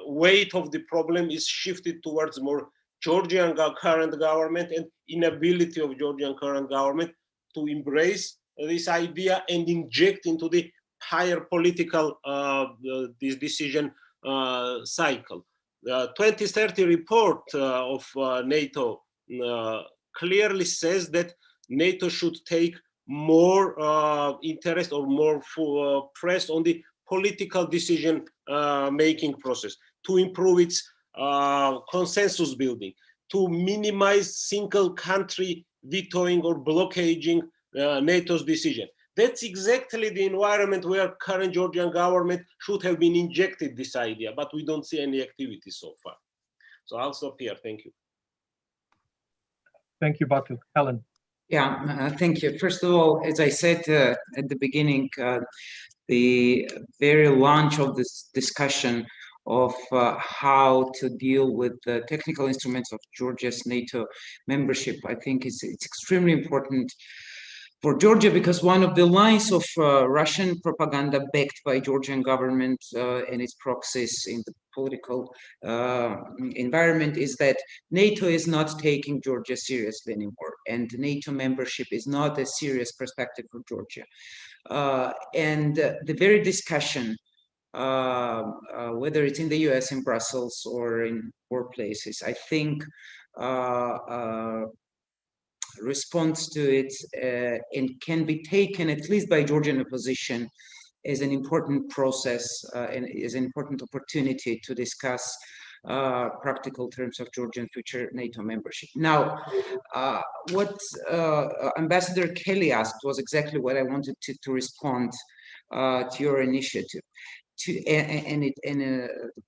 weight of the problem is shifted towards more Georgian current government and inability of Georgian current government to embrace this idea and inject into the higher political this decision cycle. The 2030 report of NATO clearly says that NATO should take more interest or more press on the political decision making process to improve its consensus building, to minimize single country vetoing or blockading NATO's decision. That's exactly the environment where current Georgian government should have been injected this idea, but we don't see any activity so far. So I'll stop here. Thank you. Thank you, Batu. Helen. Yeah, thank you. First of all, as I said at the beginning, the very launch of this discussion of how to deal with the technical instruments of Georgia's NATO membership, I think it's extremely important for Georgia, because one of the lines of Russian propaganda backed by Georgian government and its proxies in the political environment is that NATO is not taking Georgia seriously anymore, and NATO membership is not a serious perspective for Georgia. And the very discussion, whether it's in the US, in Brussels, or in workplaces, I think responds to it and can be taken, at least by Georgian opposition, as an important process and is an important opportunity to discuss practical terms of Georgian future NATO membership. Now, what Ambassador Kelly asked was exactly what I wanted to respond to your initiative.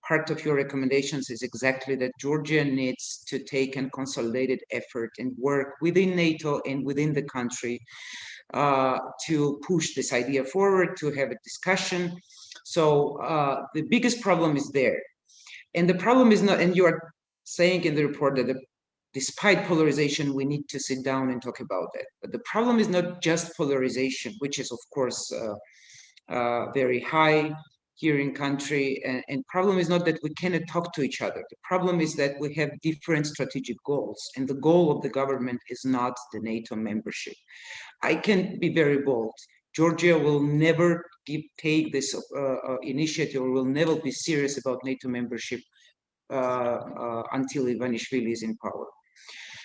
Part of your recommendations is exactly that Georgia needs to take a consolidated effort and work within NATO and within the country to push this idea forward, to have a discussion. So the biggest problem is there. And the problem is not, and you are saying in the report that despite polarization, we need to sit down and talk about that. But the problem is not just polarization, which is of course very high here in country, and problem is not that we cannot talk to each other. The problem is that we have different strategic goals, and the goal of the government is not the NATO membership. I can be very bold. Georgia will never take this initiative, or will never be serious about NATO membership until Ivanishvili is in power.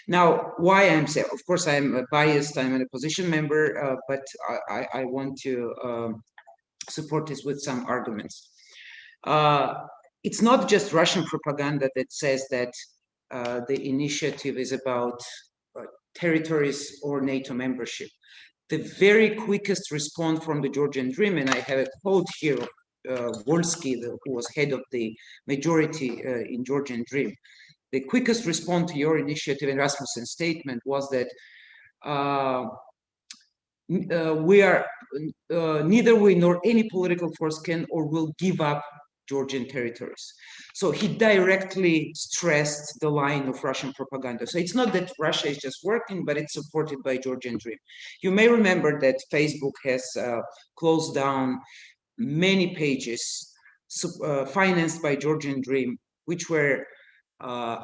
Now, why I'm saying, of course, I'm biased, I'm an opposition member, but I want to support this with some arguments. It's not just Russian propaganda that says that the initiative is about territories or NATO membership. The very quickest response from the Georgian Dream, and I have a quote here of Volsky, who was head of the majority in Georgian Dream. The quickest response to your initiative and Rasmussen's statement was that we are neither we nor any political force can or will give up Georgian territories. So he directly stressed the line of Russian propaganda. So it's not that Russia is just working, but it's supported by Georgian Dream. You may remember that Facebook has closed down many pages financed by Georgian Dream, which were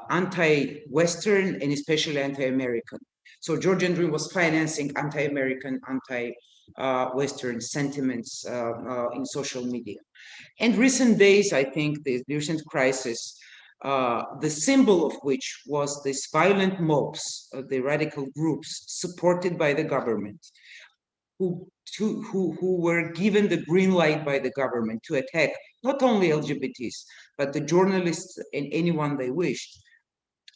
anti-Western and especially anti-American. So Georgian Dream was financing anti-American, anti-Western sentiments in social media. And recent days, I think the recent crisis, the symbol of which was this violent mobs, the radical groups supported by the government, who were given the green light by the government to attack not only LGBTs, but the journalists and anyone they wished.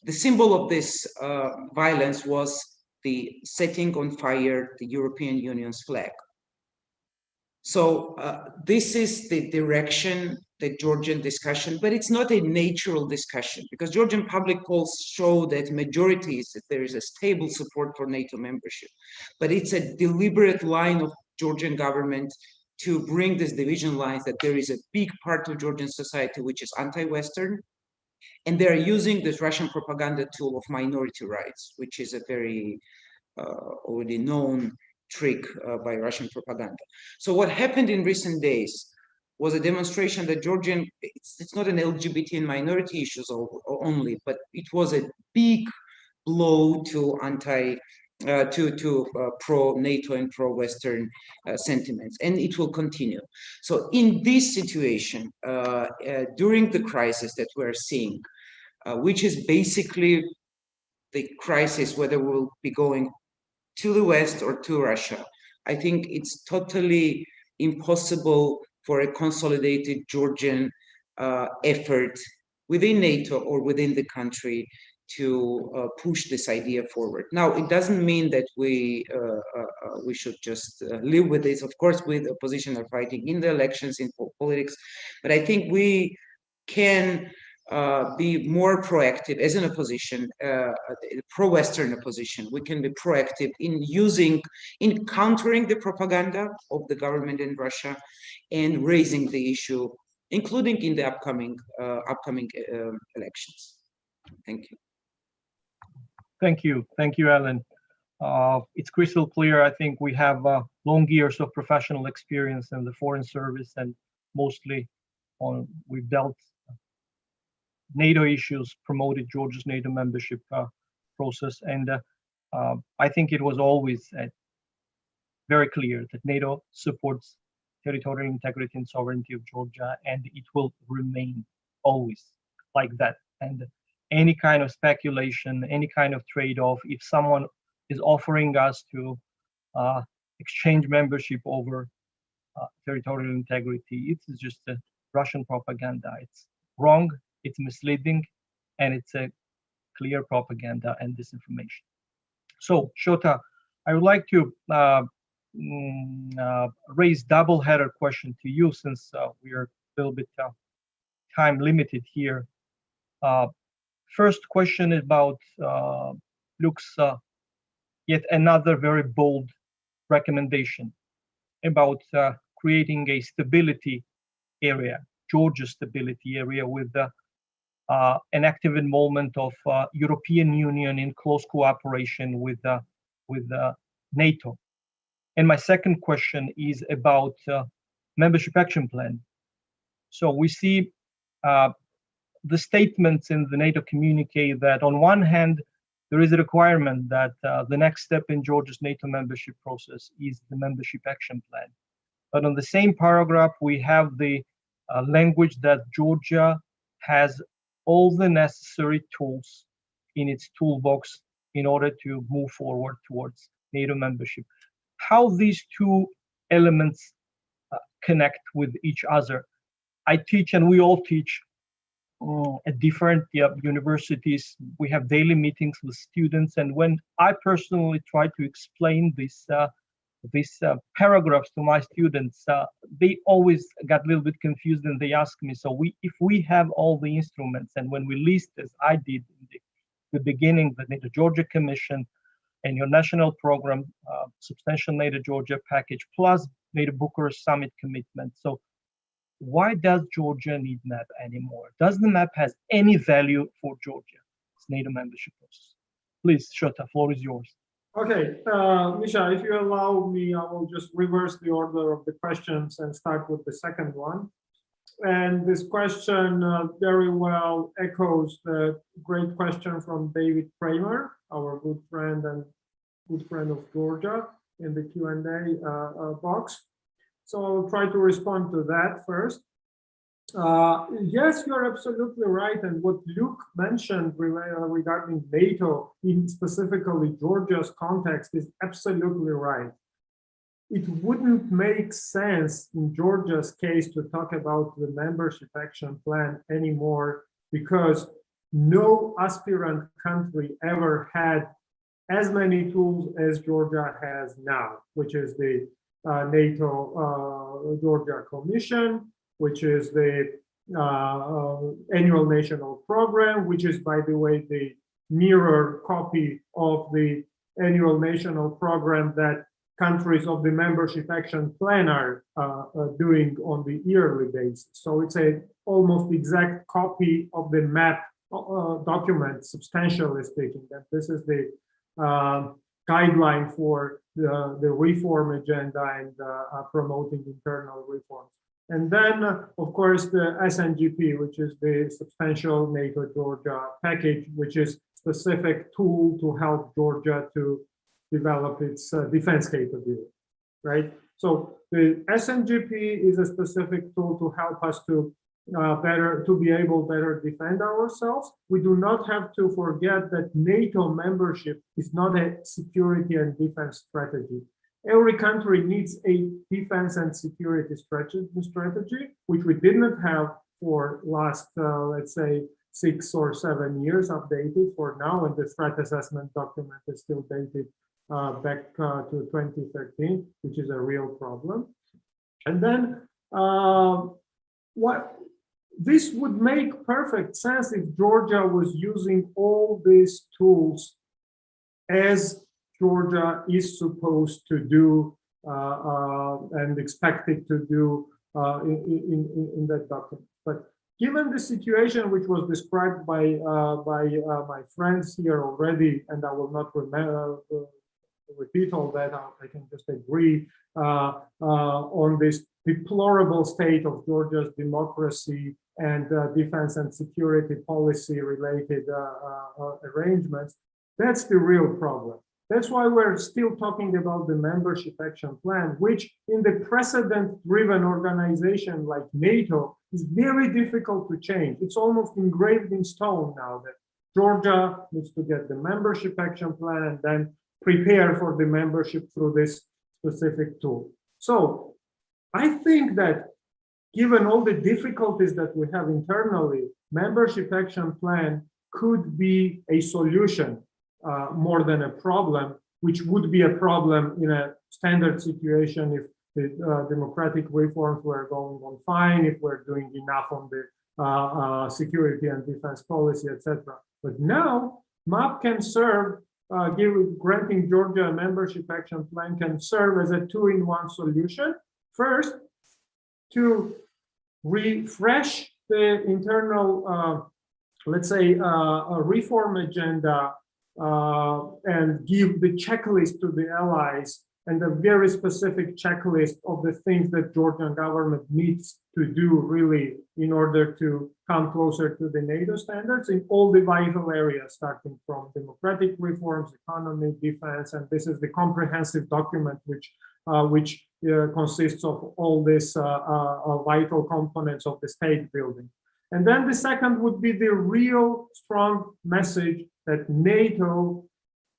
The symbol of this violence was the setting on fire the European Union's flag. So this is the direction, the Georgian discussion, but it's not a natural discussion, because Georgian public polls show that majorities, that there is a stable support for NATO membership. But it's a deliberate line of Georgian government to bring this division lines, that there is a big part of Georgian society which is anti-Western, and they're using this Russian propaganda tool of minority rights, which is a very already known trick by Russian propaganda. So what happened in recent days was a demonstration that Georgian, it's not an LGBT and minority issues only, but it was a big blow to pro-NATO and pro-Western sentiments, and it will continue. So in this situation, during the crisis that we're seeing, which is basically the crisis whether we'll be going to the West or to Russia, I think it's totally impossible for a consolidated Georgian effort within NATO or within the country to push this idea forward. Now, it doesn't mean that we should just live with this. Of course, with opposition are fighting in the elections, in politics, but I think we can be more proactive as an opposition, pro-Western opposition. We can be proactive in countering the propaganda of the government in Russia and raising the issue, including in the upcoming elections. Thank you. Thank you, Alan. It's crystal clear. I think we have long years of professional experience in the foreign service, and mostly we've dealt NATO issues, promoted Georgia's NATO membership process, and I think it was always very clear that NATO supports territorial integrity and sovereignty of Georgia, and it will remain always like that. And any kind of speculation, any kind of trade-off, if someone is offering us to exchange membership over territorial integrity, it's just a Russian propaganda. It's wrong, it's misleading, and it's a clear propaganda and disinformation. So, Shota, I would like to raise double-header question to you, since we are a little bit time limited here. First question is about looks yet another very bold recommendation about creating a stability area, Georgia stability area, with an active involvement of European Union in close cooperation with NATO. And my second question is about membership action plan. So we see the statements in the NATO communique that on one hand, there is a requirement that the next step in Georgia's NATO membership process is the membership action plan. But on the same paragraph, we have the language that Georgia has all the necessary tools in its toolbox in order to move forward towards NATO membership. How these two elements connect with each other. I teach, and we all teach at different universities. We have daily meetings with students, and when I personally try to explain these paragraphs to my students, they always got a little bit confused, and they ask me, so if we have all the instruments, and when we list, as I did in the beginning, the NATO Georgia Commission and your national program, substantial NATO Georgia package, plus NATO Bucharest Summit commitment, so why does Georgia need MAP anymore? Does the MAP has any value for Georgia? It's NATO membership process. Please, Shota, floor is yours. Okay, Misha, if you allow me, I will just reverse the order of the questions and start with the second one. And this question very well echoes the great question from David Kramer, our good friend of Georgia, in the Q&A box. So I'll try to respond to that first. Yes, you're absolutely right. And what Luke mentioned regarding NATO, in specifically Georgia's context, is absolutely right. It wouldn't make sense in Georgia's case to talk about the membership action plan anymore, because no aspirant country ever had as many tools as Georgia has now, which is the NATO Georgia Commission, which is the annual national program, which is, by the way, the mirror copy of the annual national program that countries of the membership action plan are doing on the yearly basis. So it's a almost exact copy of the MAP document, substantially speaking, that this is the guideline for the reform agenda and promoting internal reforms And then, of course, the SNGP, which is the Substantial NATO-Georgia Package, which is specific tool to help Georgia to develop its defense capability, right? So the SNGP is a specific tool to help us to be able better defend ourselves. We do not have to forget that NATO membership is not a security and defense strategy. Every country needs a defense and security strategy, which we did not have for last, let's say, 6 or 7 years updated for now, and the threat assessment document is still dated back to 2013, which is a real problem. And then this would make perfect sense if Georgia was using all these tools as Georgia is supposed to do and expected to do in that document. But given the situation which was described by my friends here already, and I will not repeat all that, I can just agree on this deplorable state of Georgia's democracy and defense and security policy related arrangements. That's the real problem. That's why we're still talking about the membership action plan, which in the precedent-driven organization like NATO is very difficult to change. It's almost engraved in stone now that Georgia needs to get the membership action plan and then prepare for the membership through this specific tool. So I think that given all the difficulties that we have internally, membership action plan could be a solution more than a problem, which would be a problem in a standard situation if the democratic reforms were going on fine, if we're doing enough on the security and defense policy, etc. But now MAP can serve, granting Georgia a membership action plan can serve as a two-in-one solution. First, to refresh the internal, let's say, reform agenda and give the checklist to the allies and a very specific checklist of the things that Georgian government needs to do really in order to come closer to the NATO standards in all the vital areas, starting from democratic reforms, economy, defense, and this is the comprehensive document which consists of all these vital components of the state building. And then the second would be the real strong message that NATO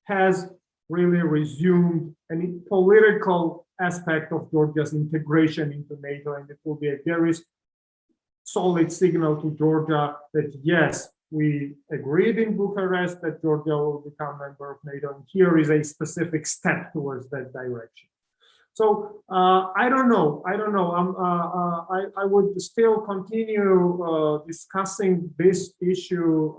has really resumed any political aspect of Georgia's integration into NATO, and it will be a very solid signal to Georgia that yes, we agreed in Bucharest that Georgia will become a member of NATO, and here is a specific step towards that direction. So I don't know. I would still continue discussing this issue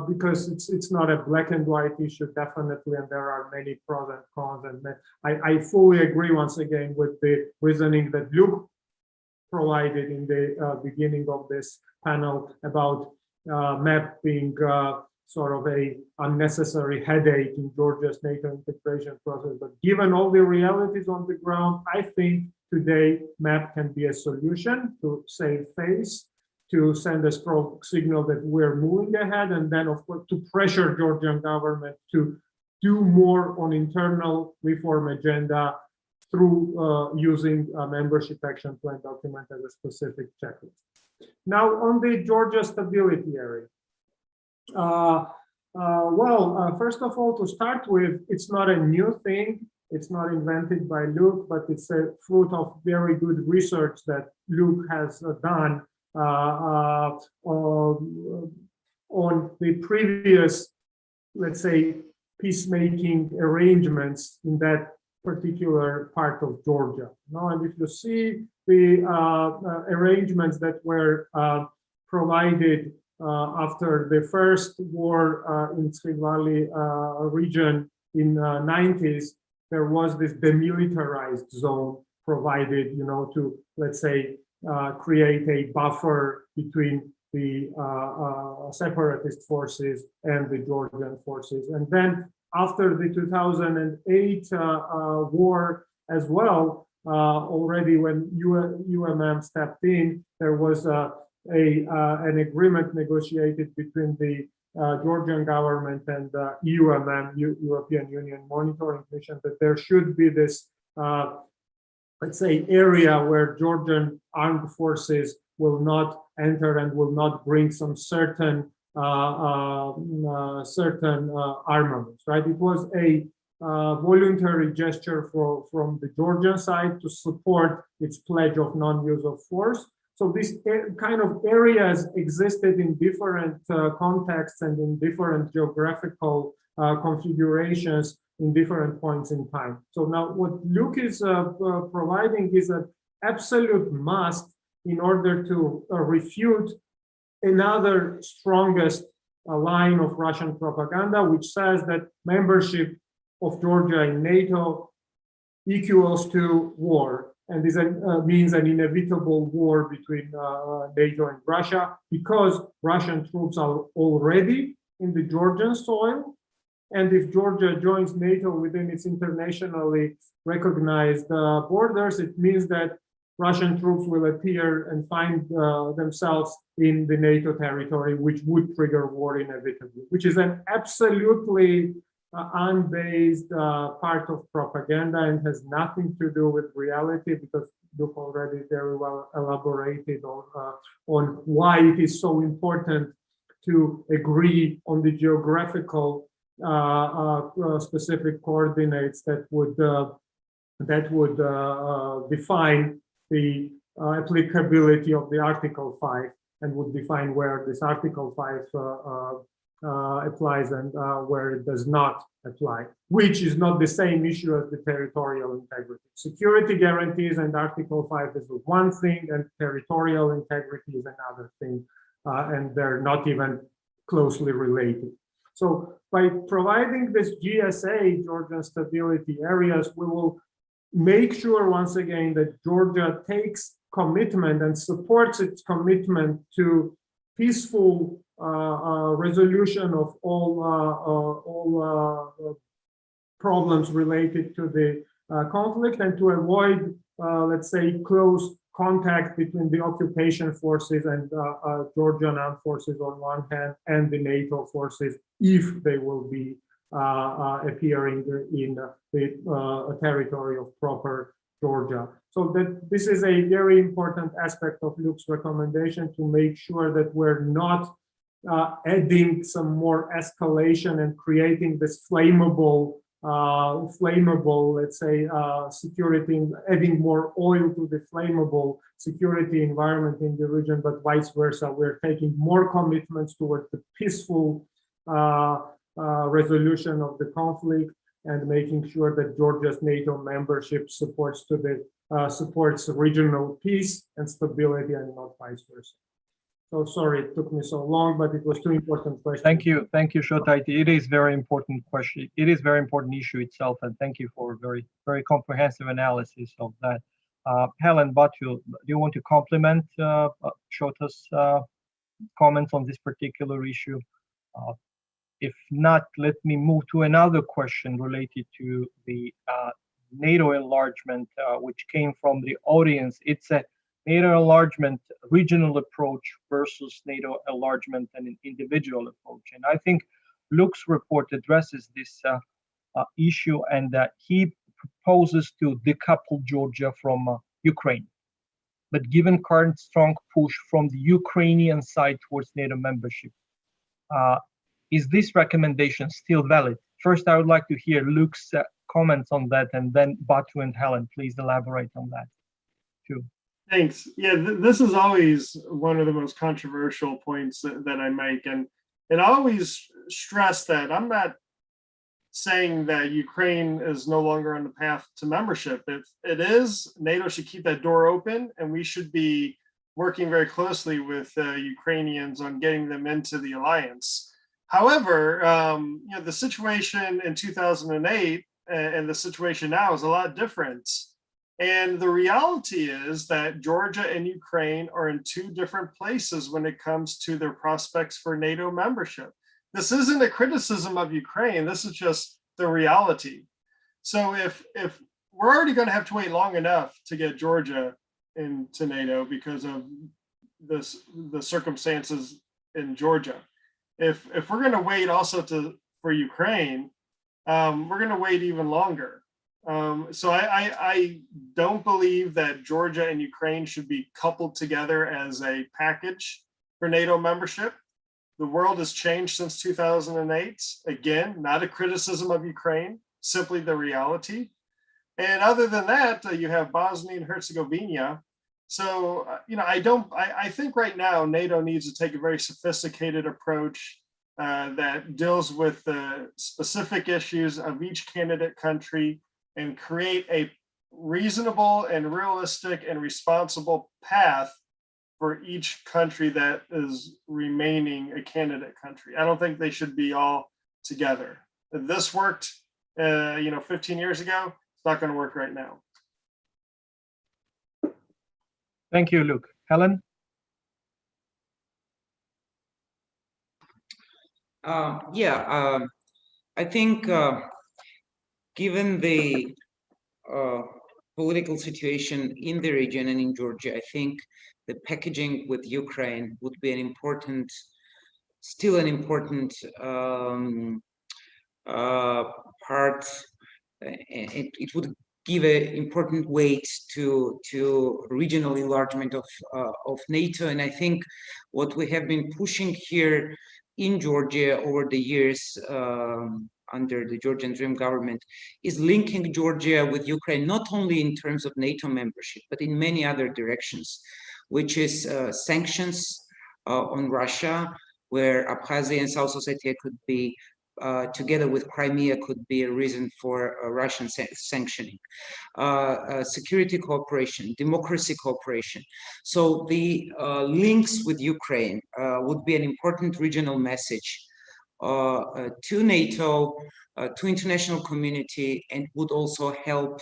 because it's not a black and white issue, definitely, and there are many pros and cons. And I fully agree once again with the reasoning that Luke provided in the beginning of this panel about MAP being sort of a unnecessary headache in Georgia's NATO integration process. But given all the realities on the ground, I think today MAP can be a solution to save face, to send a strong signal that we're moving ahead, and then of course to pressure Georgian government to do more on internal reform agenda through using a membership action plan document as a specific checklist. Now on the Georgia stability area. First of all, to start with, it's not a new thing. It's not invented by Luke, but it's a fruit of very good research that Luke has done on the previous, let's say, peacemaking arrangements in that particular part of Georgia. Now, and if you see the arrangements that were provided after the first war in Sri Valley region in 90s, there was this demilitarized zone provided, to, let's say, create a buffer between the separatist forces and the Georgian forces. And then after the 2008 war as well, already when UMM stepped in, there was an agreement negotiated between the Georgian government and UMM, European Union Monitoring Mission, that there should be this, let's say, area where Georgian armed forces will not enter and will not bring some certain armaments, right? It was a voluntary gesture from the Georgian side to support its pledge of non-use of force. So these kind of areas existed in different contexts and in different geographical configurations in different points in time. So now what Luke is providing is an absolute must in order to refute another strongest line of Russian propaganda, which says that membership of Georgia in NATO equals to war, and this means an inevitable war between NATO and Russia, because Russian troops are already in the Georgian soil. And if Georgia joins NATO within its internationally recognized borders, it means that Russian troops will appear and find themselves in the NATO territory, which would trigger war inevitably, which is an absolutely unbased part of propaganda and has nothing to do with reality, because Luke already very well elaborated on why it is so important to agree on the geographical specific coordinates that would define the applicability of the Article 5 and would define where this Article 5 applies and where it does not apply, which is not the same issue as the territorial integrity. Security guarantees and Article 5 is one thing, and territorial integrity is another thing, and they're not even closely related. So by providing this GSA, Georgian Stability Areas, we will make sure once again that Georgia takes commitment and supports its commitment to peaceful resolution of all problems related to the conflict, and to avoid, let's say, close contact between the occupation forces and Georgian armed forces on one hand and the NATO forces, if they will be appearing in the territory of proper Georgia. So that this is a very important aspect of Luke's recommendation, to make sure that we're not adding some more escalation and creating this flammable, let's say, security, adding more oil to the flammable security environment in the region, but vice versa. We're taking more commitments towards the peaceful resolution of the conflict, and making sure that Georgia's NATO membership supports regional peace and stability, and not vice versa. So sorry it took me so long, but it was two important questions. Thank you, Shotaiti. It is very important question. It is very important issue itself, and thank you for very, very comprehensive analysis of that. Helen, Batu, do you want to complement Shota's comments on this particular issue? If not, let me move to another question related to the NATO enlargement, which came from the audience. It's a NATO enlargement regional approach versus NATO enlargement and an individual approach. And I think Luke's report addresses this issue, and that he proposes to decouple Georgia from Ukraine. But given current strong push from the Ukrainian side towards NATO membership, is this recommendation still valid? First, I would like to hear Luke's comments on that, and then Batu and Helen, please elaborate on that too. Thanks. Yeah, this is always one of the most controversial points that I make, and I always stress that I'm not saying that Ukraine is no longer on the path to membership. If it is, NATO should keep that door open, and we should be working very closely with Ukrainians on getting them into the alliance. However, the situation in 2008 and the situation now is a lot different. And the reality is that Georgia and Ukraine are in two different places when it comes to their prospects for NATO membership. This isn't a criticism of Ukraine. This is just the reality. So if we're already going to have to wait long enough to get Georgia into NATO because of the circumstances in Georgia. If we're going to wait also for Ukraine, we're going to wait even longer. So I don't believe that Georgia and Ukraine should be coupled together as a package for NATO membership. The world has changed since 2008. Again, not a criticism of Ukraine, simply the reality. And other than that, you have Bosnia and Herzegovina. So, I think right now NATO needs to take a very sophisticated approach that deals with the specific issues of each candidate country and create a reasonable and realistic and responsible path for each country that is remaining a candidate country. I don't think they should be all together. If this worked, 15 years ago, it's not going to work right now. Thank you, Luke. Helen? I think given the political situation in the region and in Georgia, I think the packaging with Ukraine would be still an important part. It would give an important weight to regional enlargement of NATO. And I think what we have been pushing here in Georgia over the years under the Georgian Dream government is linking Georgia with Ukraine, not only in terms of NATO membership, but in many other directions, which is sanctions on Russia, where Abkhazia and South Ossetia could be together with Crimea could be a reason for Russian sanctioning, security cooperation, democracy cooperation. So the links with Ukraine would be an important regional message to NATO, to international community, and would also help,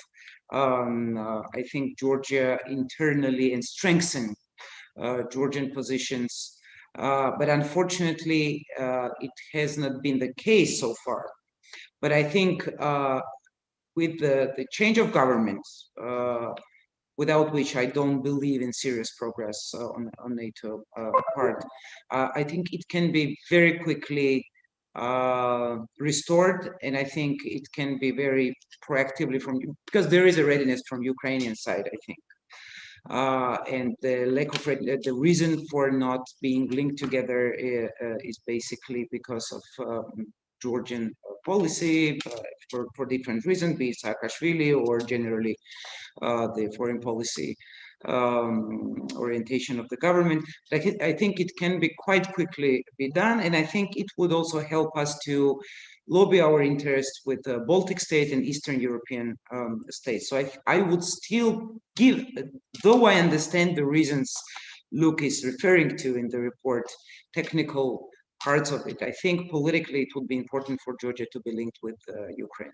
I think, Georgia internally and strengthen Georgian positions. But unfortunately, it has not been the case so far. But I think with the change of government, without which I don't believe in serious progress on NATO part, I think it can be very quickly restored, and I think it can be very proactively because there is a readiness from Ukrainian side, I think. And the lack of the reason for not being linked together is basically because of Georgian policy for different reasons, be it Saakashvili or generally the foreign policy orientation of the government. I think it can be quite quickly be done, and I think it would also help us to lobby our interests with the Baltic state and Eastern European states. So I would still give, though I understand the reasons Luke is referring to in the report, technical parts of it, I think politically it would be important for Georgia to be linked with Ukraine.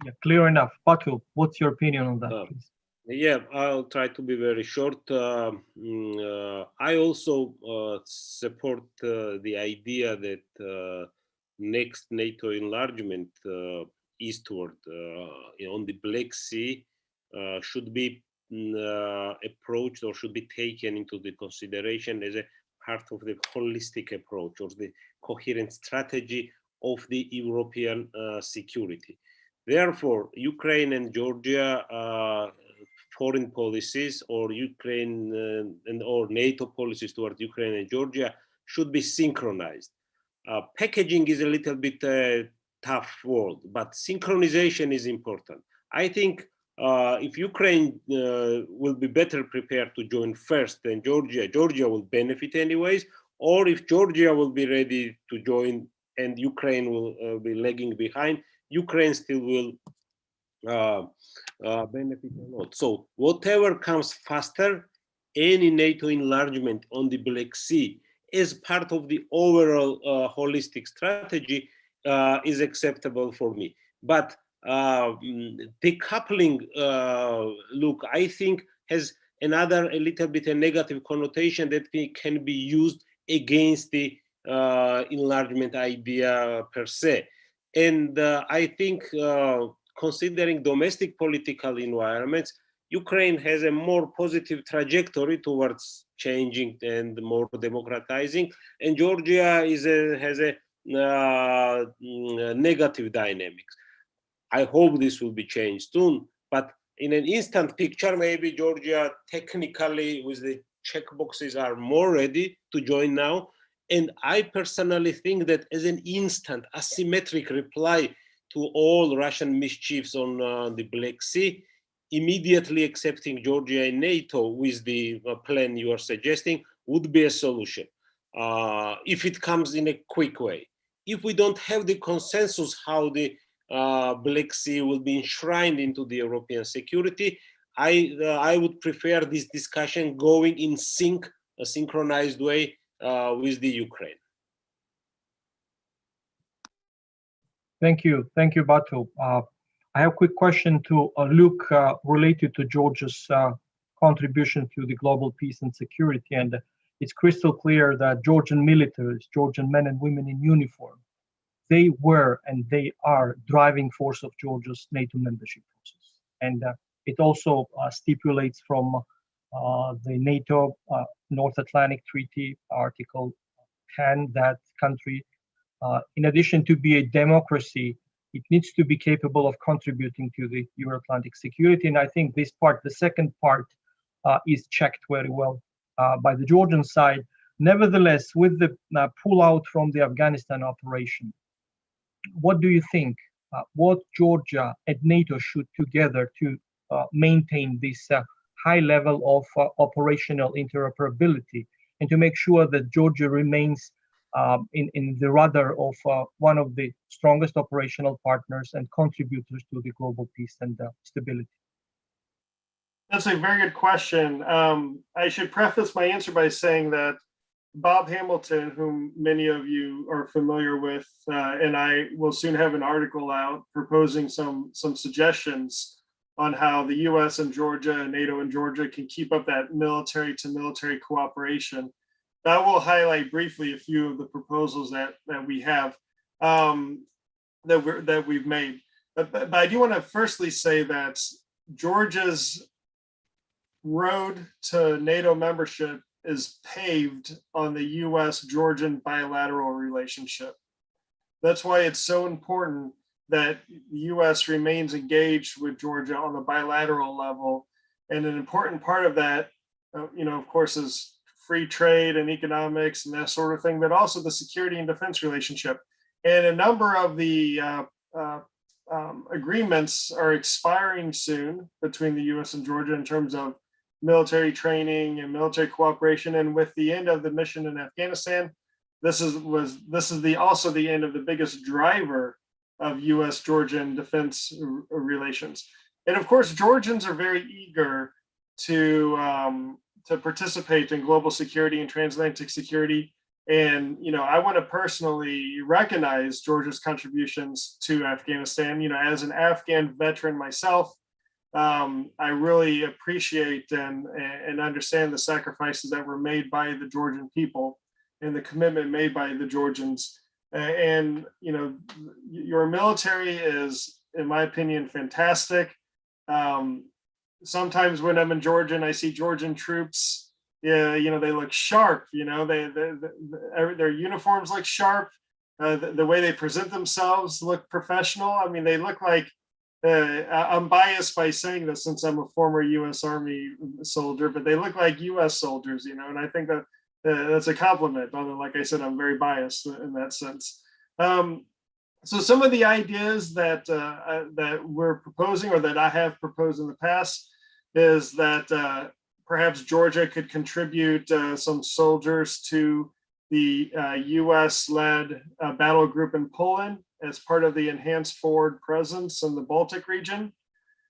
Yeah, clear enough. Batu, what's your opinion on that, please? Yeah, I'll try to be very short. I also support the idea that next NATO enlargement eastward on the Black Sea should be approached or should be taken into the consideration as a part of the holistic approach or the coherent strategy of the European security. Therefore, Ukraine and Georgia foreign policies or Ukraine or NATO policies towards Ukraine and Georgia should be synchronized. Packaging is a little bit tough word, but synchronization is important. I think if Ukraine will be better prepared to join first than Georgia, Georgia will benefit anyways, or if Georgia will be ready to join and Ukraine will be lagging behind, Ukraine still will benefit a lot. So whatever comes faster, any NATO enlargement on the Black Sea as part of the overall holistic strategy is acceptable for me. But decoupling, look, I think has a little bit a negative connotation that can be used against the enlargement idea per se. And I think considering domestic political environments, Ukraine has a more positive trajectory towards changing and more democratizing, and Georgia has a negative dynamics. I hope this will be changed soon, but in an instant picture, maybe Georgia technically with the checkboxes are more ready to join now. And I personally think that as an instant asymmetric reply to all Russian mischiefs on the Black Sea, immediately accepting Georgia in NATO with the plan you are suggesting would be a solution, if it comes in a quick way. If we don't have the consensus how the Black Sea will be enshrined into the European security, I would prefer this discussion going in sync, a synchronized way with the Ukraine. Thank you, Batu. I have a quick question to Luke related to Georgia's contribution to the global peace and security. And it's crystal clear that Georgian militaries, Georgian men and women in uniform, they were and they are driving force of Georgia's NATO membership process. And it also stipulates from the NATO North Atlantic Treaty, Article 10, that country, in addition to be a democracy, it needs to be capable of contributing to the Euro-Atlantic security. And I think this part, the second part, is checked very well by the Georgian side. Nevertheless, with the pull-out from the Afghanistan operation, what do you think? What Georgia and NATO should together to maintain this high level of operational interoperability and to make sure that Georgia remains in the radar of one of the strongest operational partners and contributors to the global peace and stability? That's a very good question. I should preface my answer by saying that Bob Hamilton, whom many of you are familiar with, and I will soon have an article out proposing some suggestions on how the US and Georgia and NATO and Georgia can keep up that military to military cooperation. I will highlight briefly a few of the proposals that we have, that we've made. But I do want to firstly say that Georgia's road to NATO membership is paved on the US-Georgian bilateral relationship. That's why it's so important that the US remains engaged with Georgia on the bilateral level. And an important part of that, of course, is free trade and economics and that sort of thing, but also the security and defense relationship. And a number of the agreements are expiring soon between the US and Georgia in terms of military training and military cooperation. And with the end of the mission in Afghanistan, this is also the end of the biggest driver of US-Georgian defense relations. And of course, Georgians are very eager to participate in global security and transatlantic security. And, I want to personally recognize Georgia's contributions to Afghanistan. As an Afghan veteran myself, I really appreciate and understand the sacrifices that were made by the Georgian people and the commitment made by the Georgians. And, your military is, in my opinion, fantastic. Sometimes when I'm in Georgia and I see Georgian troops, they look sharp, their uniforms look sharp. The way they present themselves look professional. I mean, they look like, I'm biased by saying this since I'm a former US Army soldier, but they look like US soldiers, and I think that that's a compliment, although, like I said, I'm very biased in that sense. So some of the ideas that we're proposing, or that I have proposed in the past, is that perhaps Georgia could contribute some soldiers to the US-led battle group in Poland as part of the enhanced forward presence in the Baltic region.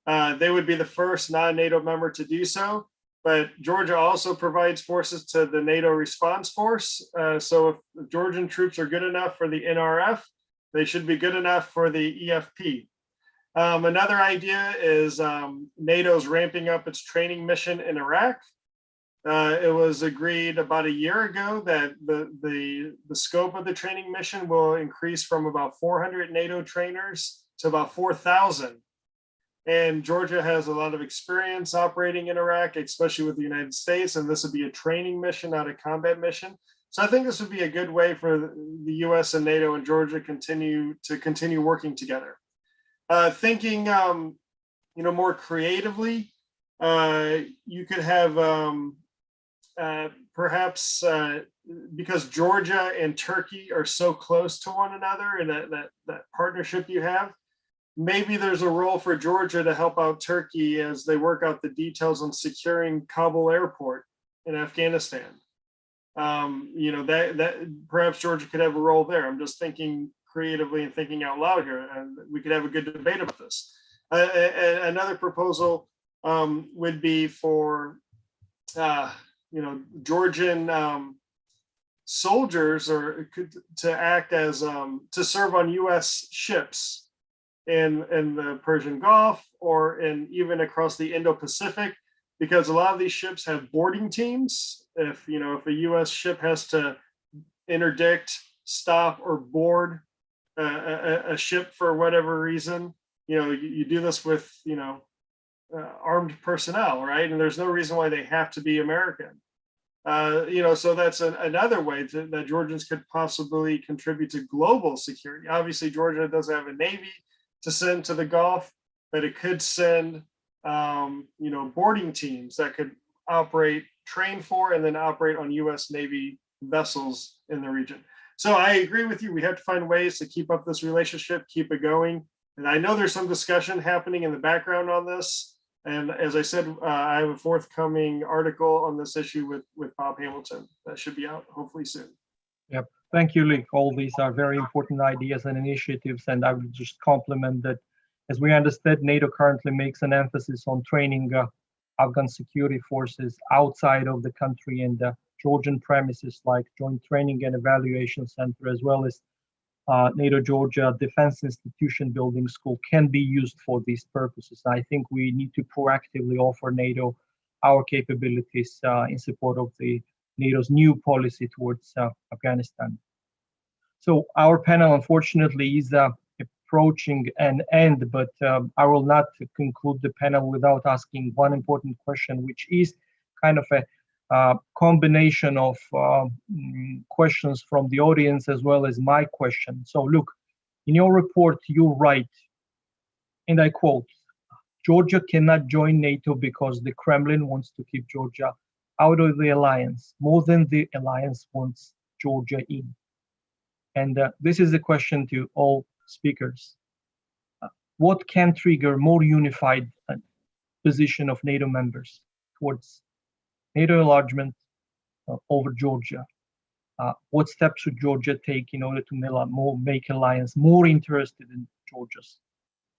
They would be the first non-NATO member to do so, but Georgia also provides forces to the NATO response force. So if Georgian troops are good enough for the NRF, they should be good enough for the EFP. Another idea is NATO's ramping up its training mission in Iraq. It was agreed about a year ago that the scope of the training mission will increase from about 400 NATO trainers to about 4,000 And Georgia has a lot of experience operating in Iraq, especially with the United States, and this would be a training mission, not a combat mission. So I think this would be a good way for the US and NATO and Georgia to continue working together. Thinking more creatively, you could have perhaps because Georgia and Turkey are so close to one another and that partnership you have, maybe there's a role for Georgia to help out Turkey as they work out the details on securing Kabul airport in Afghanistan. That perhaps Georgia could have a role there. I'm just thinking creatively and thinking out loud here, and we could have a good debate about this. Another proposal would be for Georgian soldiers to act as to serve on U.S. ships in the Persian Gulf or even across the Indo-Pacific, because a lot of these ships have boarding teams. If a U.S. ship has to interdict, stop, or board a ship for whatever reason, you do this with armed personnel, right? And there's no reason why they have to be American. So that's another way that Georgians could possibly contribute to global security. Obviously, Georgia doesn't have a navy to send to the Gulf, but it could send, boarding teams that could train for, and then operate on U.S. Navy vessels in the region. So I agree with you. We have to find ways to keep up this relationship, keep it going. And I know there's some discussion happening in the background on this. And as I said, I have a forthcoming article on this issue with Bob Hamilton that should be out hopefully soon. Yep. Thank you, Lee. All these are very important ideas and initiatives, and I would just compliment that. As we understand, NATO currently makes an emphasis on training Afghan security forces outside of the country, and Georgian premises like Joint Training and Evaluation Center, as well as NATO Georgia Defense Institution Building School, can be used for these purposes. I think we need to proactively offer NATO our capabilities in support of the NATO's new policy towards Afghanistan. So our panel, unfortunately, is approaching an end, but I will not conclude the panel without asking one important question, which is kind of a combination of questions from the audience as well as my question. So look, in your report, you write, and I quote, "Georgia cannot join NATO because the Kremlin wants to keep Georgia out of the alliance more than the alliance wants Georgia in." And this is the question to all speakers. What can trigger more unified position of NATO members towards NATO enlargement over Georgia? What steps should Georgia take in order to make alliance more interested in Georgia's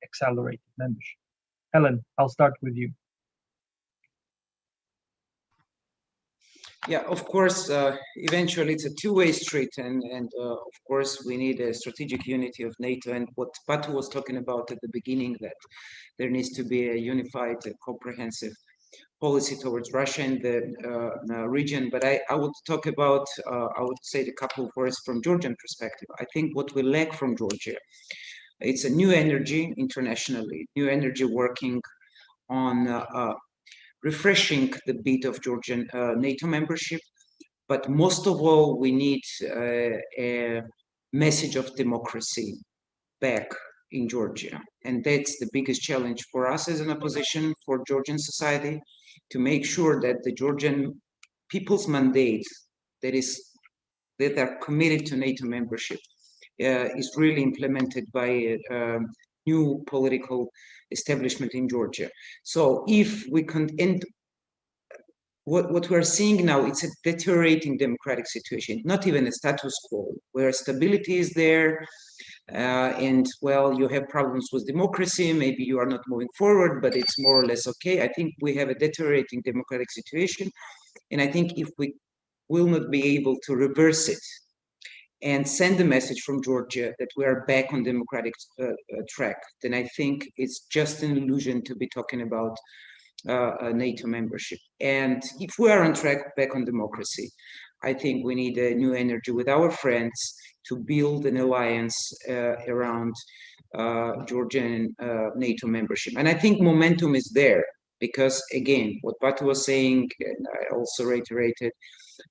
accelerated membership? Helen, I'll start with you. Yeah, of course, eventually it's a two-way street, and of course we need a strategic unity of NATO, and what Batu was talking about at the beginning, that there needs to be a unified, comprehensive policy towards Russia and the region. But I would talk about, I would say a couple of words from Georgian perspective. I think what we lack from Georgia, it's a new energy internationally, new energy working on refreshing the beat of Georgian NATO membership. But most of all, we need a message of democracy back in Georgia. And that's the biggest challenge for us as an opposition, for Georgian society, to make sure that the Georgian people's mandate that are committed to NATO membership is really implemented by a new political establishment in Georgia. So if we can end, what we're seeing now, it's a deteriorating democratic situation, not even a status quo, where stability is there, and well, you have problems with democracy, maybe you are not moving forward, but it's more or less okay. I think we have a deteriorating democratic situation, and I think if we will not be able to reverse it and send a message from Georgia that we are back on democratic track, then I think it's just an illusion to be talking about NATO membership. And if we are on track back on democracy, I think we need a new energy with our friends to build an alliance around Georgian NATO membership. And I think momentum is there because, again, what Batu was saying, and I also reiterated,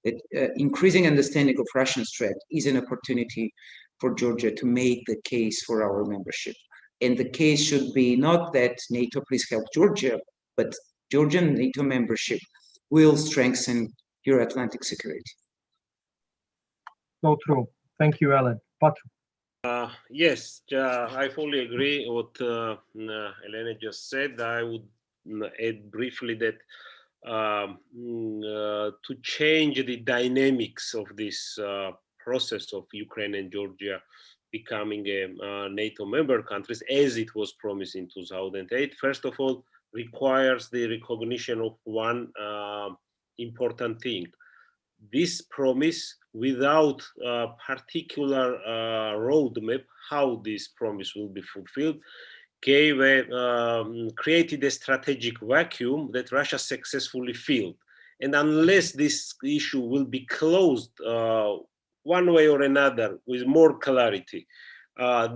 that increasing understanding of Russian threat is an opportunity for Georgia to make the case for our membership. And the case should be not that NATO please help Georgia, but Georgian NATO membership will strengthen Euro-Atlantic security. So true. Thank you, Alan. Batu. Yes, I fully agree what Elena just said. I would add briefly that to change the dynamics of this process of Ukraine and Georgia becoming a NATO member countries, as it was promised in 2008, first of all, requires the recognition of one important thing. This promise, without a particular roadmap how this promise will be fulfilled, created a strategic vacuum that Russia successfully filled. And unless this issue will be closed one way or another with more clarity,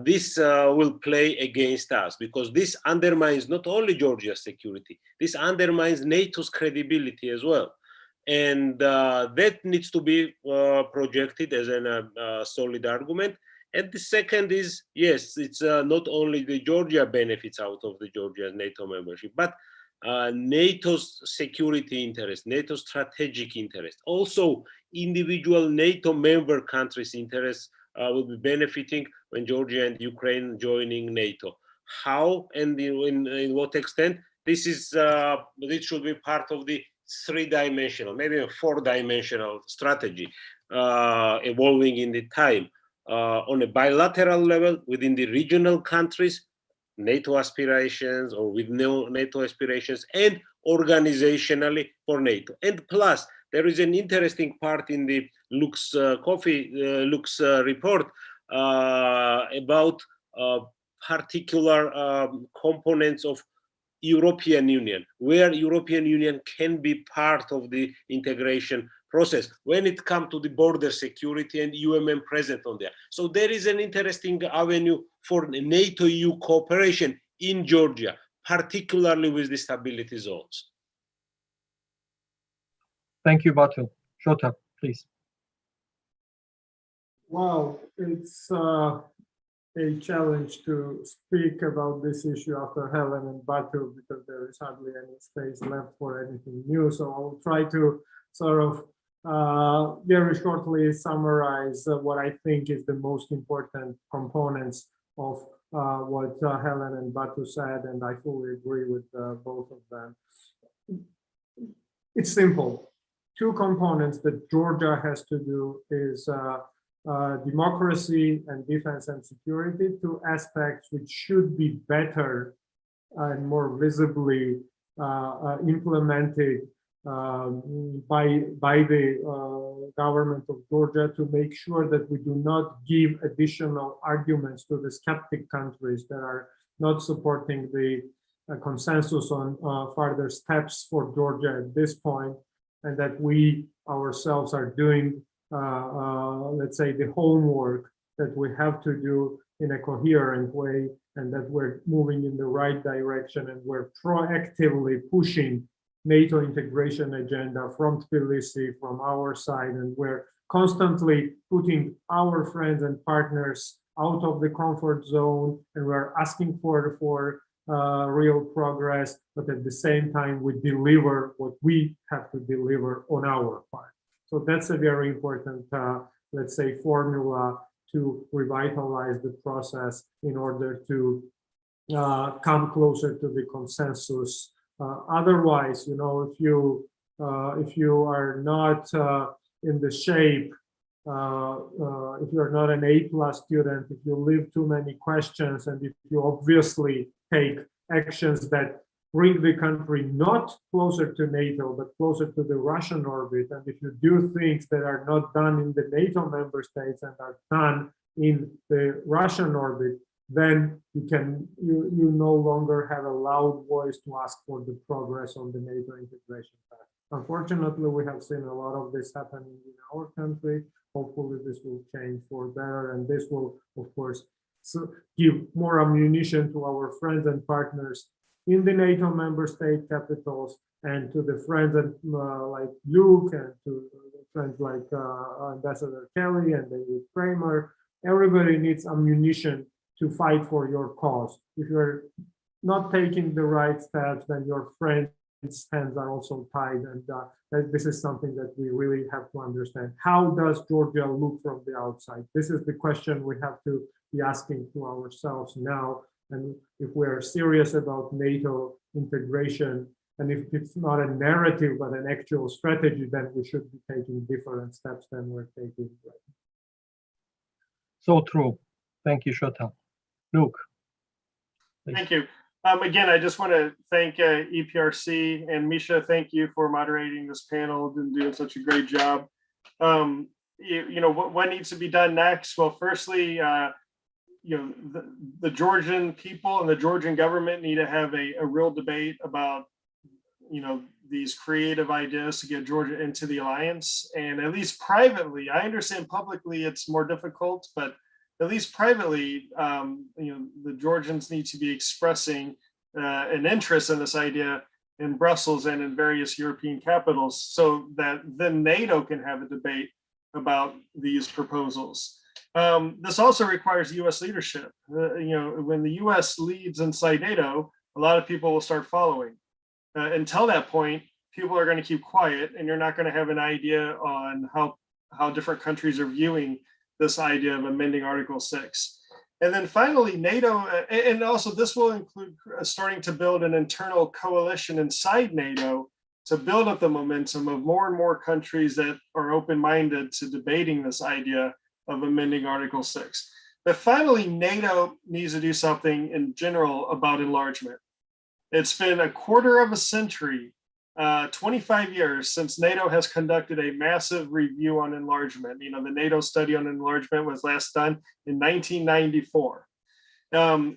this will play against us, because this undermines not only Georgia's security, this undermines NATO's credibility as well. And that needs to be projected as a solid argument. And the second is, yes, it's not only the Georgia benefits out of the Georgia's NATO membership, but NATO's security interest, NATO's strategic interest, also individual NATO member countries' interests will be benefiting when Georgia and Ukraine joining NATO. How and in what extent? This should be part of the three-dimensional, maybe a four-dimensional strategy evolving in the time on a bilateral level within the regional countries, NATO aspirations or with NATO aspirations, and organizationally for NATO. And plus, there is an interesting part in the Lux report about particular components of European Union, where European Union can be part of the integration process when it comes to the border security and present on there. So there is an interesting avenue for NATO-EU cooperation in Georgia, particularly with the stability zones. Thank you, Batu. Shota, please. Wow, it's a challenge to speak about this issue after Helen and Batu, because there is hardly any space left for anything new. So I'll try to sort of very shortly summarize what I think is the most important components of what Helen and Batu said, and I fully agree with both of them. It's simple. Two components that Georgia has to do is democracy and defense and security, two aspects which should be better and more visibly implemented by the government of Georgia, to make sure that we do not give additional arguments to the skeptic countries that are not supporting the consensus on further steps for Georgia at this point, and that we ourselves are doing let's say the homework that we have to do in a coherent way, and that we're moving in the right direction, and we're proactively pushing NATO integration agenda from Tbilisi, from our side, and we're constantly putting our friends and partners out of the comfort zone, and we're asking for real progress, but at the same time we deliver what we have to deliver on our part. So that's a very important, let's say, formula to revitalize the process in order to come closer to the consensus. Otherwise, you know, if you are not in the shape, if you're not an A+ student, if you leave too many questions, and if you obviously take actions that bring the country not closer to NATO, but closer to the Russian orbit, and if you do things that are not done in the NATO member states and are done in the Russian orbit, then you no longer have a loud voice to ask for the progress on the NATO integration path. Unfortunately, we have seen a lot of this happening in our country. Hopefully, this will change for better, and this will, of course, give more ammunition to our friends and partners in the NATO member state capitals, and to the friends like Luke, and to friends like Ambassador Kelly and David Kramer. Everybody needs ammunition to fight for your cause. If you're not taking the right steps, then your friends' hands are also tied, and this is something that we really have to understand. How does Georgia look from the outside? This is the question we have to be asking to ourselves now. And if we're serious about NATO integration, and if it's not a narrative but an actual strategy, then we should be taking different steps than we're taking right now. So true. Thank you, Shota. Luke. Please. Thank you. Again, I just want to thank EPRC, and Misha, thank you for moderating this panel and doing such a great job. You know, what needs to be done next? Well, firstly, you know, the Georgian people and the Georgian government need to have a real debate about, you know, these creative ideas to get Georgia into the alliance. And at least privately, I understand publicly it's more difficult, but at least privately, you know, the Georgians need to be expressing an interest in this idea in Brussels and in various European capitals, so that then NATO can have a debate about these proposals. This also requires US leadership. You know, when the US leads inside NATO, a lot of people will start following. Until that point, people are going to keep quiet, and you're not going to have an idea on how different countries are viewing this idea of amending Article 6. And then finally, NATO, and also this will include starting to build an internal coalition inside NATO to build up the momentum of more and more countries that are open-minded to debating this idea of amending Article 6. But finally, NATO needs to do something in general about enlargement. It's been a quarter of a century, 25 years since NATO has conducted a massive review on enlargement. You know, the NATO study on enlargement was last done in 1994.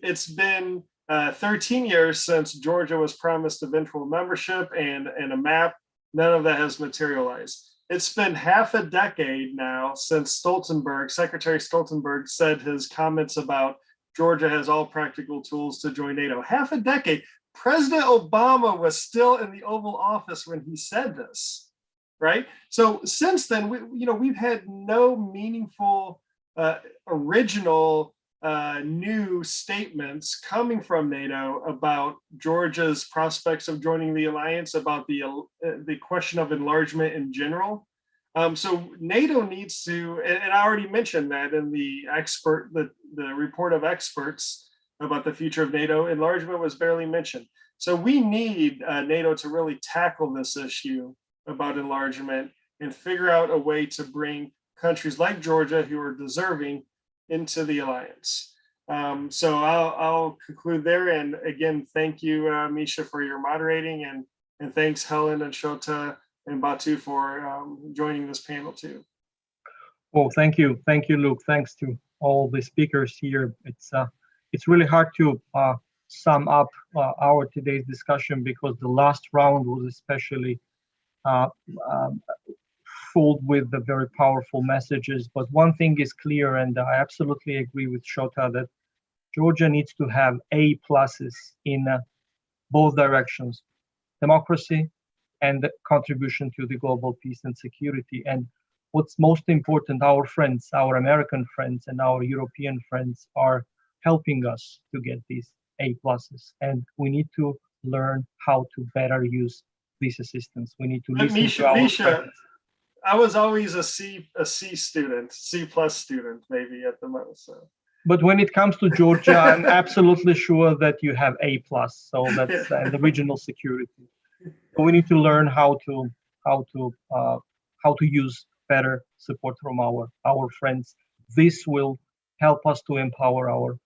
It's been 13 years since Georgia was promised eventual membership and a map. None of that has materialized. It's been half a decade now since Secretary Stoltenberg said his comments about Georgia has all practical tools to join NATO. Half a decade. President Obama was still in the Oval Office when he said this, right? So since then, we've had no meaningful, original, new statements coming from NATO about Georgia's prospects of joining the alliance, about the question of enlargement in general. So NATO needs to, and I already mentioned that in the report of experts about the future of NATO, enlargement was barely mentioned. So we need NATO to really tackle this issue about enlargement and figure out a way to bring countries like Georgia, who are deserving, into the alliance. So I'll conclude there. And again, thank you, Misha, for your moderating, and thanks Helen and Shota and Batu for joining this panel too. Well, thank you, Luke. Thanks to all the speakers here. It's really hard to sum up our today's discussion, because the last round was especially full with the very powerful messages. But one thing is clear, and I absolutely agree with Shota, that Georgia needs to have A+ in both directions: democracy and contribution to the global peace and security. And what's most important, our friends, our American friends and our European friends are helping us to get these A+, and we need to learn how to better use this assistance. We need to listen to our friends. I was always a C student, C+ student, maybe at the most. So. But when it comes to Georgia, I'm absolutely sure that you have A+. So that's the regional security. So we need to learn how to use better support from our friends. This will help us to empower our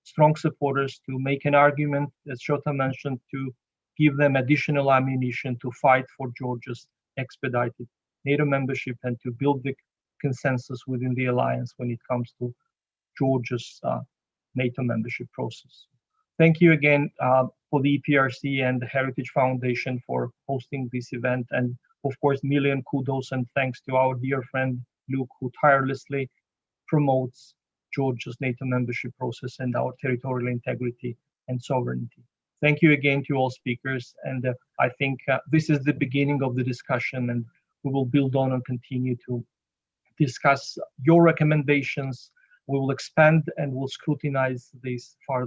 strong supporters to make an argument, as Shota mentioned, to give them additional ammunition to fight for Georgia's expedited NATO membership and to build the consensus within the alliance when it comes to Georgia's NATO membership process. Thank you again for the EPRC and the Heritage Foundation for hosting this event, and of course, million kudos and thanks to our dear friend Luke, who tirelessly promotes Georgia's NATO membership process and our territorial integrity and sovereignty. Thank you again to all speakers, and I think this is the beginning of the discussion, and we will build on and continue to discuss your recommendations. We will expand and we'll scrutinize these further.